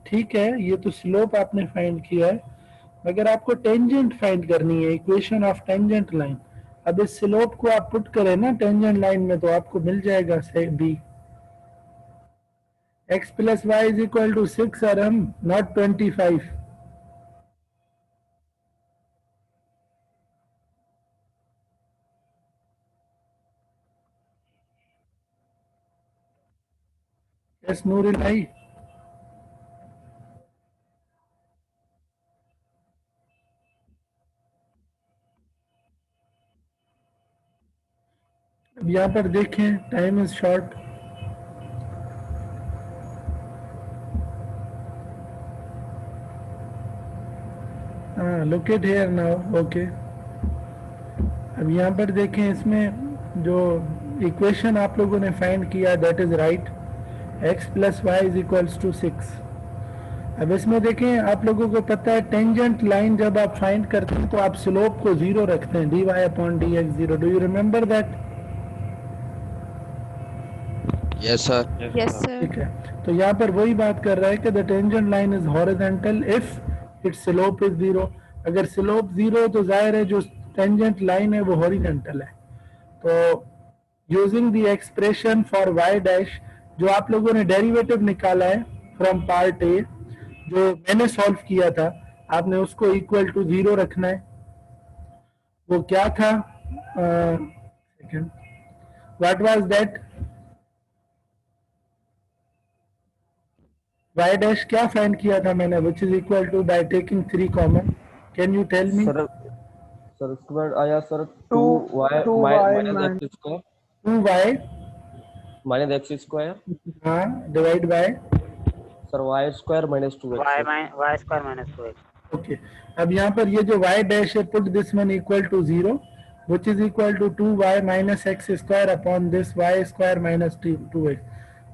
Speaker 1: ठीक है, ये तो स्लोप आपने फाइंड किया है, मगर आपको टेंजेंट फाइंड करनी है, इक्वेशन ऑफ टेंजेंट लाइन। अब इस स्लोप को आप पुट करें ना टेंजेंट लाइन में, तो आपको मिल जाएगा से बी, x plus y is equal to 6 और हम नॉट 25। यस नूरिलाई, अब यहाँ पर देखें, टाइम इज शॉर्ट। हाँ, look it here now, okay. अब यहाँ पर देखें, इसमें जो इक्वेशन आप लोगों ने फाइंड किया that is right, x plus y is equals to 6। अब इसमें देखें, आप लोगों को पता है टेंजेंट लाइन जब आप फाइंड करते हैं तो आप स्लोप को 0 रखते हैं, dy upon dx 0। Do you remember that?
Speaker 6: Yes sir.
Speaker 4: Yes, sir.
Speaker 1: ठीक है, तो यहाँ पर वही बात कर रहा है कि the tangent line is horizontal if it's slope is 0। अगर स्लोप 0 तो जाहिर है जो टेंजेंट लाइन है वो हॉरिजॉन्टल है। तो using the expression for y dash, जो आप लोगों ने डेरिवेटिव निकाला है फ्रॉम पार्ट ए, जो मैंने सॉल्व किया था, आपने उसको इक्वल टू 0 रखना है। वो क्या था? What was that? y dash क्या फाइंड किया था मैंने, which is equal to by taking 3 common? Can you tell me?
Speaker 6: Sir उसके बाद आया sir
Speaker 2: 2y
Speaker 6: minus x square
Speaker 1: 2y
Speaker 6: minus x square
Speaker 1: हाँ divide by
Speaker 6: sir y square minus 2x।
Speaker 7: Y square minus 2x।
Speaker 1: Okay. अब यहाँ पर ये जो y dash है, put this one equal to 0 which is equal to 2y minus x square upon this y square minus 2x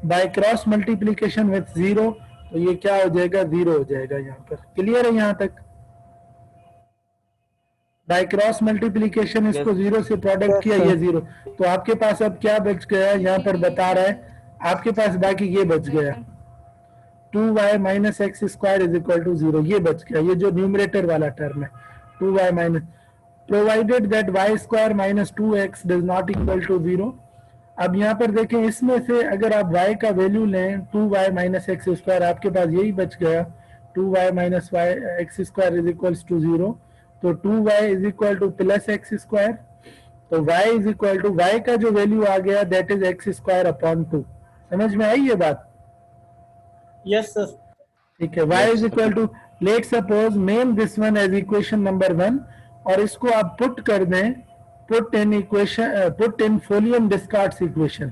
Speaker 1: by cross multiplication with 0। तो ये क्या हो जाएगा? 0 हो जाएगा। यहाँ पर क्लियर है यहाँ तक? बाय क्रॉस मल्टीप्लीकेशन इसको 0 से प्रोडक्ट किया, ये 0। तो आपके पास अब क्या बच गया? यहाँ पर बता रहा है आपके पास बाकी ये बच गया, 2y minus x square is equal to 0, ये बच गया। ये जो न्यूमरेटर वाला टर्म है 2y minus, provided that y square minus 2x does not equal to 0। अब यहाँ पर देखें, इसमें से अगर आप y का वैल्यू लें 2y माइनस एक्स स्क्वायर, आपके पास यही बच गया 2y minus x square is equal to 0। तो 2y is equal to plus x square. तो y is equal to, y का जो वैल्यू आ गया that is x square upon 2। समझ में आई ये बात?
Speaker 3: Yes sir.
Speaker 1: ठीक है, y is equal to, let suppose name this one as equation number 1 और इसको आप पुट कर दें, put in folium Descartes equation.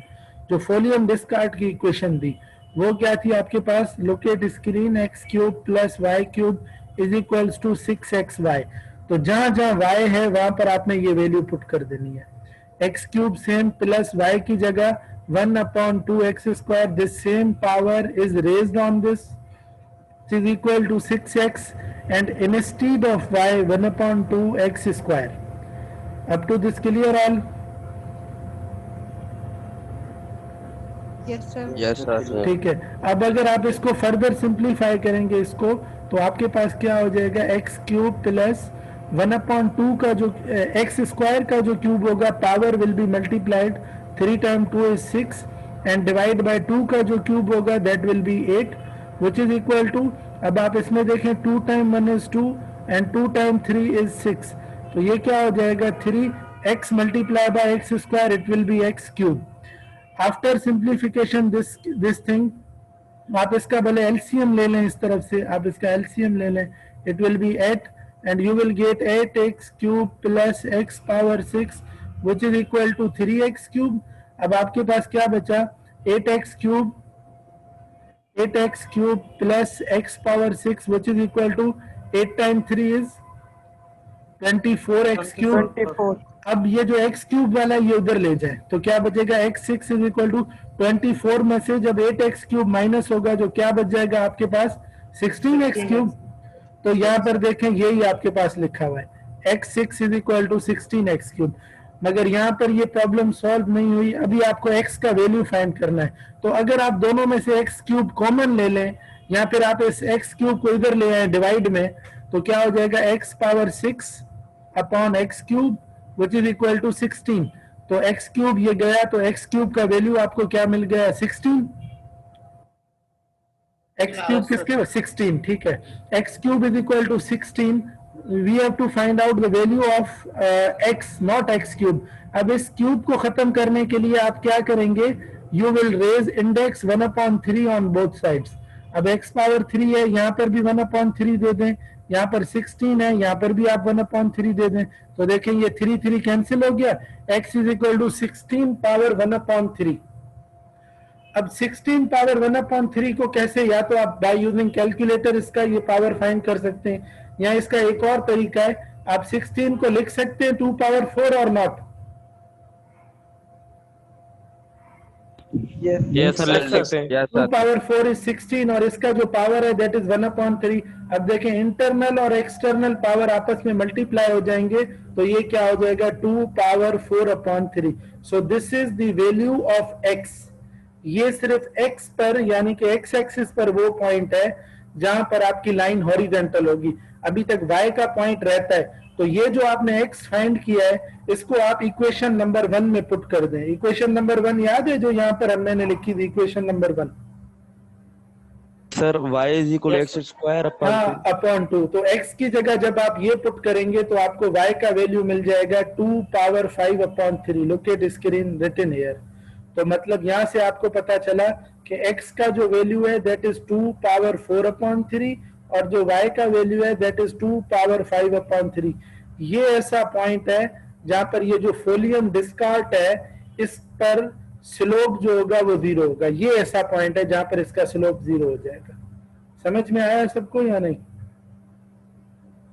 Speaker 1: जो फोलियम डिस्कार्ड की इक्वेशन दी वो क्या थी आपके पास? Locate screen, x cube plus y cube is equals to 6xy। तो जहां जहां y है वहां पर आपने ये वैल्यू पुट कर देनी है। X cube same plus y की जगह 1 upon 2x square, this same power is raised on this is equal to 6x and instead of y 1 upon 2x square. Up to this clear all?
Speaker 4: Yes, sir.
Speaker 6: Yes sir.
Speaker 1: ठीक है, अब अगर आप इसको further simplify करेंगे इसको, तो आपके पास क्या हो जाएगा? एक्स क्यूब प्लस 1 अपॉन 2 का जो एक्स स्क्वायर का जो क्यूब होगा, power will be multiplied, 3 time 2 is 6 and divide by 2 का जो क्यूब होगा that will be 8 which is equal to, अब आप इसमें देखें 2 time 1 is 2 and 2 time 3 is 6। तो ये क्या हो जाएगा? 3 x multiplied by x square, it will be x cube. After simplification, this thing, आप इसका भले एलसीएम ले लें, इस तरफ से आप इसका एलसीएम ले लें, it will be 8 and you will get 8x cube plus x power 6 which is equal to 3x cube. अब आपके पास क्या बचा, 8x cube plus x power 6 which is equal to 8 times 3 is 24x cube.
Speaker 2: 24.
Speaker 1: अब ये जो x cube वाला ये उधर ले जाए तो क्या बचेगा, x6 इज इक्वल टू 24 में से जब 8x क्यूब माइनस होगा जो क्या बच जाएगा आपके पास 16x क्यूब. तो यहाँ पर देखें यही आपके पास लिखा हुआ है x6 is equal to 16x cube. मगर यहाँ पर ये प्रॉब्लम सॉल्व नहीं हुई, अभी आपको x का वैल्यू फाइंड करना है. तो अगर आप दोनों में से x क्यूब कॉमन ले लें या फिर आप इस x क्यूब को इधर ले आए डिवाइड में, तो क्या हो जाएगा x power 6 upon x cube which is equal to 16. तो x क्यूब ये गया तो x क्यूब का वैल्यू आपको क्या मिल गया, 16. x क्यूब किसके 16, ठीक है. x cube is equal to 16. We have to find out the value of x not x cube. अब इस क्यूब को खत्म करने के लिए आप क्या करेंगे, you will raise index 1/3 on both sides. अब x पावर 3 है, यहाँ पर भी 1/3 दे दें, यहाँ पर 16 है, यहाँ पर भी आप 1/3 दे दें. तो देखें ये 3 कैंसिल हो गया, x is equal to 16 power 1/3. अब 16 पावर 1/3 को कैसे, या तो आप बाय यूजिंग कैलकुलेटर इसका ये पावर फाइंड कर सकते हैं, या इसका एक और तरीका है, आप 16 को लिख सकते हैं 2 पावर 4 और नॉट.
Speaker 6: Yes sir, लिख सकते हैं. Yes
Speaker 1: 2
Speaker 6: sir.
Speaker 1: पावर 4 इज 16 और इसका जो पावर है दैट इज 1/3. अब देखें इंटरनल और एक्सटर्नल पावर आपस में मल्टीप्लाई हो जाएंगे तो ये क्या हो जाएगा, 2 power 4/3. So this is the value of x. ये सिर्फ x पर यानी कि x एक्सिस पर वो पॉइंट है जहां पर आपकी लाइन हॉरिजॉन्टल होगी. अभी तक y का पॉइंट रहता है. तो ये जो आपने x फाइंड किया है इसको आप इक्वेशन नंबर 1 में पुट कर दें. इक्वेशन नंबर 1 याद है जो यहाँ पर मैंने लिखी थी, equation number 1
Speaker 6: sir y is equal x square
Speaker 1: upon 2. तो x की जगह जब आप ये पुट करेंगे तो आपको y का वैल्यू मिल जाएगा 2 power 5/3. Look at screen written here. तो मतलब यहाँ से आपको पता चला कि x का जो वैल्यू है दैट इज 2 पावर 4/3 और जो y का वैल्यू है दैट इज 2 पावर 5/3. ये ऐसा पॉइंट है जहां पर ये जो फोलियम डिस्कार्ट है इस पर स्लोप जो होगा वो 0 होगा. ये ऐसा पॉइंट है जहां पर इसका स्लोप 0 हो जाएगा. समझ में आया सबको या नहीं?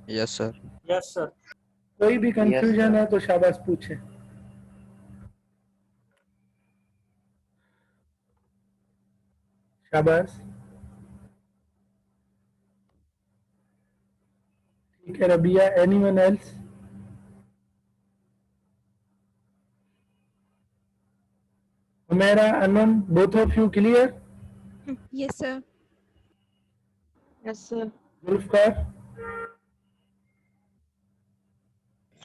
Speaker 6: Yes sir.
Speaker 3: Yes sir.
Speaker 1: कोई भी कंफ्यूजन है तो शाबाश पूछें. शाबाश. ठीक है Rabia, anyone else? Humera, Anam, both of you clear?
Speaker 4: Yes sir.
Speaker 9: Yes, sir.
Speaker 1: Zulfikar?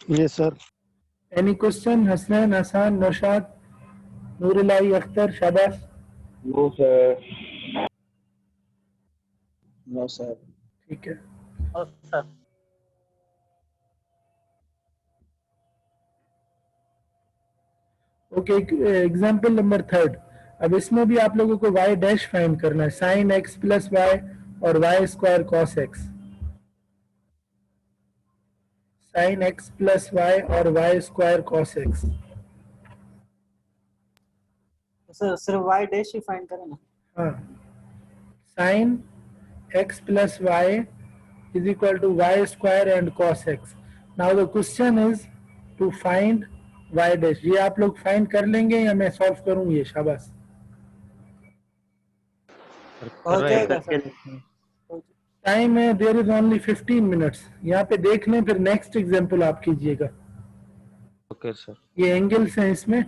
Speaker 5: Yes sir.
Speaker 1: Any question? Hasnan, Hasan, Noshad, Nurulai, Akhtar, Shabash?
Speaker 10: No, sir.
Speaker 11: No sir.
Speaker 1: ठीक है.
Speaker 3: और सर
Speaker 1: ओके, एग्जाम्पल नंबर 3. अब इसमें भी आप लोगों को y dash find करना है, साइन x प्लस वाई और y square cos x. Sine x plus y और y square cos x.
Speaker 3: Sir सिर्फ y डैश ही फाइंड करें ना.
Speaker 1: हाँ, sine x plus y is equal to y square and cos x. Now the question is to find y dash. ये आप लोग find कर लेंगे या मैं सॉल्व करूं? ये शाबाश.
Speaker 3: हो जाएगा सर.
Speaker 1: टाइम है, देयर इज ओनली 15 मिनट्स. यहाँ पे देख लें, फिर नेक्स्ट एग्जांपल आप कीजिएगा.
Speaker 6: Okay sir.
Speaker 1: ये एंगल्स हैं इसमें.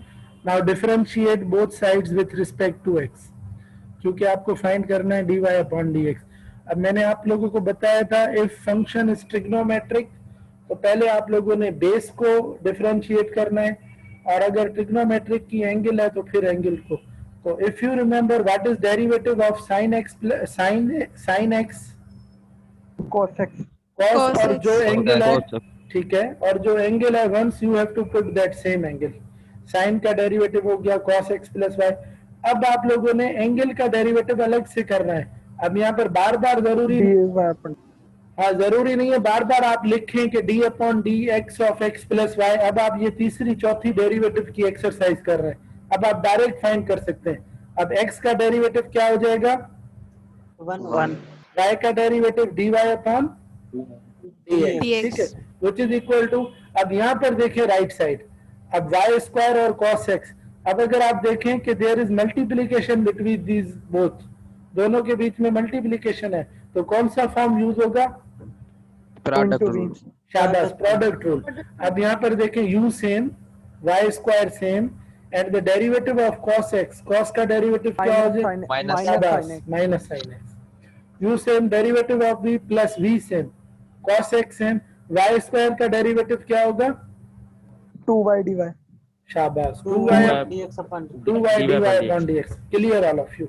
Speaker 1: Now differentiate both sides with respect to x, क्योंकि आपको फाइंड करना है dy अपॉन dx. अब मैंने आप लोगों को बताया था इफ फंक्शन इज ट्रिग्नोमेट्रिक तो पहले आप लोगों ने बेस को डिफरेंशिएट करना है, और अगर ट्रिग्नोमेट्रिक की एंगल है तो फिर एंगल को. तो if you remember what is derivative of sin x
Speaker 2: cos x.
Speaker 1: cos और जो एंगल है ठीक है, और जो एंगल है once you have to put that same angle, sine का डेरिवेटिव हो गया cos x प्लस वाई। अब आप लोगों ने एंगल का डेरिवेटिव अलग से करना है। अब यहाँ पर बार बार जरूरी हाँ जरूरी नहीं है बार बार आप लिखें कि d upon d x of x plus y. अब आप ये तीसरी चौथी डेरिवेटिव की एक्सरसाइज कर रहे हैं, अब आप डायरेक्ट फाइंड कर सकते हैं। अब x का डेरिवेटिव क्या हो जाएगा,
Speaker 7: 1
Speaker 1: y का डेरिवेटिव dy अपॉन dx, ठीक है, विच इज इक्वल टू, अब यहाँ पर देखें राइट साइड, अब y स्क्वायर और cos x। अब अगर आप देखें कि there is multiplication between these both, दोनों के बीच में मल्टीप्लीकेशन है, तो कौन सा फॉर्म यूज होगा,
Speaker 6: प्रोडक्ट रूल।
Speaker 1: शाबाश, प्रोडक्ट रूल। अब यहाँ पर देखें u same, y square same, and the derivative of cos x, cos का डेरिवेटिव क्या हो जाए, minus sin x, u same, derivative of v plus v same, cos x same, y square का derivative क्या होगा,
Speaker 5: 2y dy।
Speaker 1: शाबाश, 2y dy upon dx, clear all of you.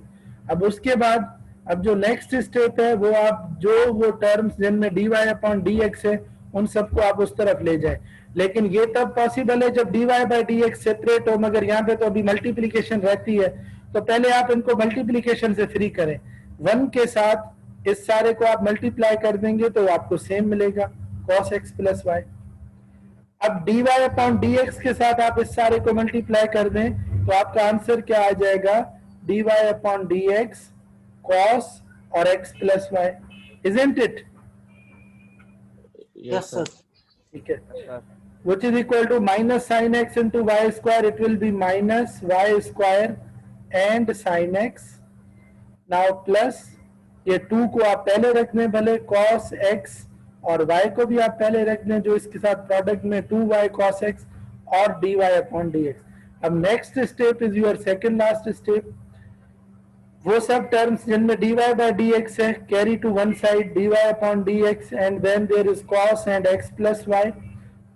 Speaker 1: अब उसके बाद अब जो नेक्स्ट स्टेप है वो आप जो वो टर्म्स जिनमें dy अपॉन dx है उन सबको आप उस तरफ ले जाएं, लेकिन ये तब पॉसिबल है जब dy बाई dx सेपरेट हो, मगर यहाँ पे तो अभी मल्टीप्लीकेशन रहती है, तो पहले आप इनको मल्टीप्लीकेशन से फ्री करें। 1 के साथ इस सारे को आप मल्टीप्लाई कर देंगे तो आपको सेम मिलेगा cos x प्लस वाई। अब dy अपॉन dx के साथ आप इस सारे को मल्टीप्लाई कर दें तो आपका आंसर क्या आ जाएगा, dy अपॉन dx cos और x plus y, isn't it?
Speaker 6: Yes sir।
Speaker 1: ठीक है, which is equal to minus sin x into y square, it will be minus y square and sin x, now plus ये 2 को आप पहले रख दें भले, cos x, और y को भी आप पहले रख दें जो इसके साथ प्रोडक्ट में 2y cos x और dy अपॉन dx। अब next step is your second last step, वो सब टर्म्स जिनमें dy बाई dx है carry to one side, dy upon dx and then there is cos and x plus y,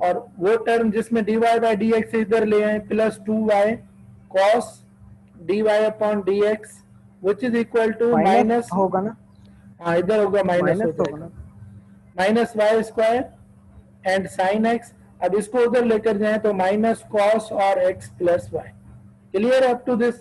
Speaker 1: और वो term जिसमें dy by dx इधर ले आए plus 2y cos dy upon dx, which is equal to minus
Speaker 5: होगा ना,
Speaker 1: हाँ इधर होगा माइनस होगा ना, minus y square and sine x. अब इसको उधर लेकर जाएं तो माइनस कॉस और x plus y. Clear up to this?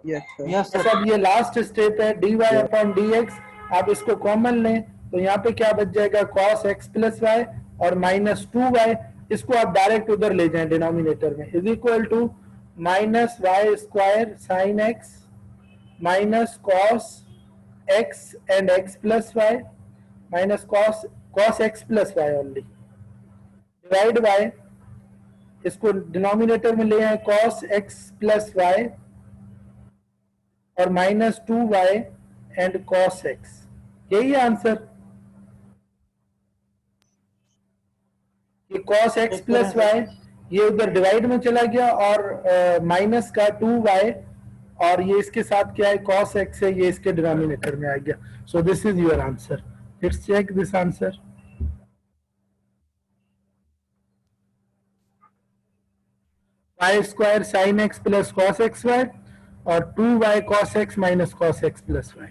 Speaker 5: Yes sir.
Speaker 1: अब ये लास्ट स्टेप है dy अपॉन dx, आप इसको कॉमन लें तो यहाँ पे क्या बच जाएगा, cos x प्लस वाई और माइनस 2y, इसको आप डायरेक्ट उधर ले जाएं डिनोमिनेटर में, is equal to minus y square sine x minus cos x and x plus y minus cos x plus y only, divide by, इसको denominator में ले आए cos x plus y और minus 2y and cos x, यही answer. ये cos x plus y ये उधर divide में चला गया और माइनस का 2y और ये इसके साथ क्या है cos x है, ये इसके डिनोमिनेटर में आ गया। So this is your answer. Let's check this answer. y square sine x plus cos xy और 2y cos x minus cos x plus y।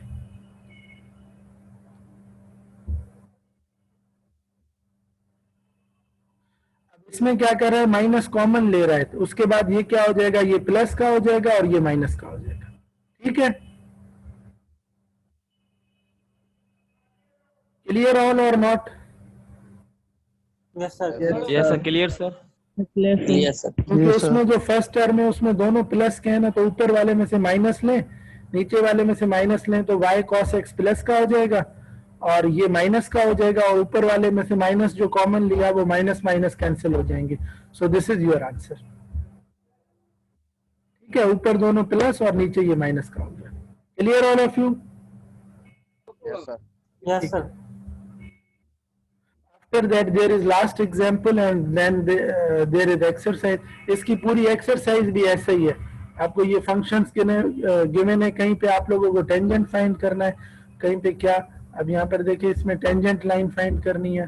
Speaker 1: इसमें क्या कर रहा है, माइनस कॉमन ले रहा है, तो उसके बाद ये क्या हो जाएगा, ये प्लस का हो जाएगा और ये माइनस का हो जाएगा। ठीक है, क्लियर ऑल और not?
Speaker 3: Yes sir,
Speaker 6: yes sir, clear sir.
Speaker 11: Yes sir.
Speaker 1: क्योंकि उसमें जो फर्स्ट टर्म है उसमें दोनों प्लस के हैं ना, तो ऊपर वाले में से माइनस लें, नीचे वाले में से माइनस लें तो y cos x प्लस का हो जाएगा और ये माइनस का हो जाएगा, और ऊपर वाले में से माइनस जो कॉमन लिया वो माइनस माइनस कैंसिल हो जाएंगे। सो दिस इज योर आंसर। ठीक है, ऊपर दोनों प्लस और नीचे ये माइनस का हो गया। Clear all of you?
Speaker 11: Yes sir.
Speaker 3: Yes sir.
Speaker 1: After that there is last example and then there is exercise। इसकी पूरी एक्सरसाइज भी ऐसा ही है, आपको ये फंक्शंस गिवन है, कहीं पे आप लोगों को टेंजेंट फाइंड करना है, कहीं पे क्या। अब यहाँ पर देखिए इसमें टेंजेंट लाइन फाइंड करनी है,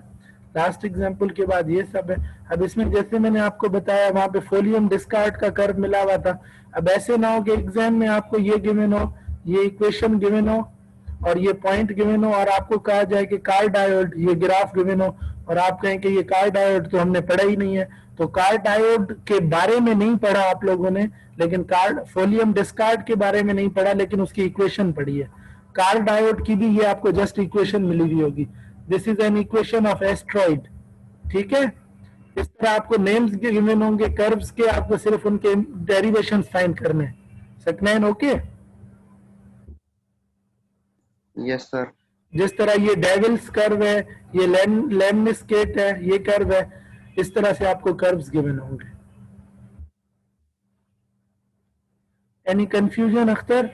Speaker 1: लास्ट एग्जांपल के बाद ये सब है। अब इसमें जैसे मैंने आपको बताया वहाँ पे फोलियम डिस्कार्ड का कर्व मिला हुआ था। अब ऐसे ना हो कि एग्जाम में आपको ये गिवन हो, ये इक्वेशन गिवन हो और ये पॉइंट गिवन हो और आपको कहा जाए कि कार डायोड ये ग्राफ गिवन हो और आप कहें कि ये कार डायोड तो हमने पढ़ा ही नहीं है, तो कार डायोड के बारे में नहीं पढ़ा आप लोगों ने, लेकिन कार फोलियम डिस्कार्ड के बारे में नहीं पढ़ा, लेकिन उसकी इक्वेशन पढ़ी है। कार डायोड की भी ये आपको जस्ट इक्वेशन मिली हुई होगी, this is an equation of asteroid. ठीक है, इस तरह आपको नेम्स गिवन होंगे कर्व्स के, आपको सिर्फ उनके डेरिवेशन फाइंड करने हैं। सकनैन ओके?
Speaker 2: Yes sir.
Speaker 1: जिस तरह ये डेविल्स कर्व है, ये लेमनिस्केट है, ये कर्व है, इस तरह से आपको कर्व्स गिवन होंगे। Any confusion Akhtar?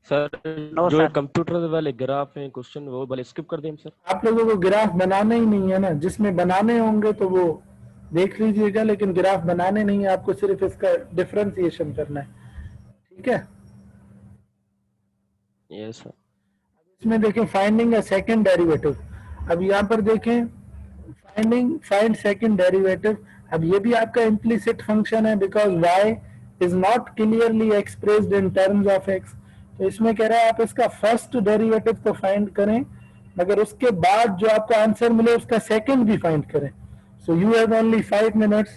Speaker 6: Sir
Speaker 7: No,
Speaker 6: जो
Speaker 7: sir.
Speaker 6: कंप्यूटर वाले ग्राफ हैं क्वेश्चन वो वाले स्किप कर दें हम सर।
Speaker 1: आप लोगों को ग्राफ बनाने ही नहीं है ना, जिसमें बनाने होंगे तो वो देख लीजिएगा, लेकिन ग्राफ बनाने नहीं है, आपको सिर्फ इसका डिफरेंशिएशन करना है। ठीक है,
Speaker 6: यस सर।
Speaker 1: इसमें देखें फाइंडिंग अ सेकंड डेरिवेटिव। अब यहाँ पर देखें फाइंड सेकंड डेरिवेटिव। अब ये भी आपका इम्प्लिसिट फंक्शन है because y is not clearly expressed in terms of x। तो इसमें कह रहा है आप इसका फर्स्ट डेरिवेटिव तो फाइंड करें, मगर उसके बाद जो आपको आंसर मिले उसका सेकंड भी फाइंड करें। So you have only 5 minutes,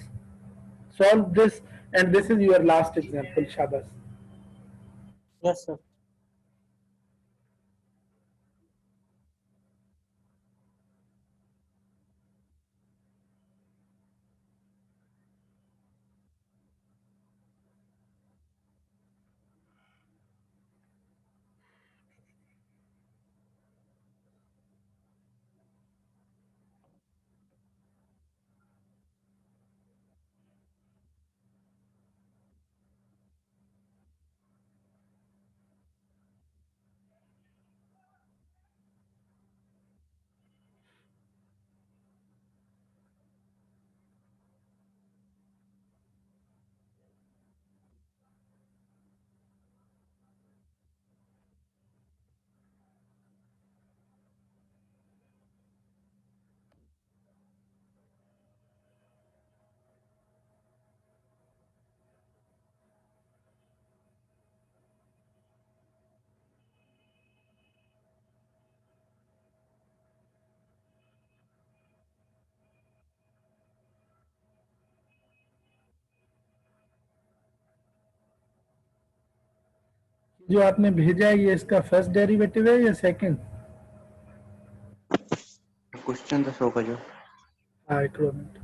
Speaker 1: solve this and this is your last example. शाबाश।
Speaker 3: Yes sir.
Speaker 1: जो आपने भेजा है ये इसका फर्स्ट डेरिवेटिव है या सेकंड?
Speaker 2: क्वेश्चन तो शो कजो।
Speaker 1: हाँ, एक मिनट।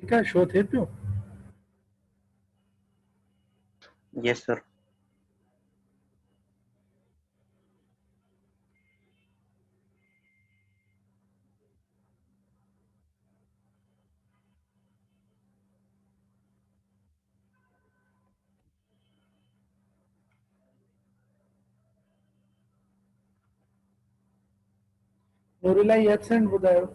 Speaker 1: ठीक है, शो थे पियो।
Speaker 2: Yes sir.
Speaker 1: नूरुल्लाह एब्सेंट ॿुधायो।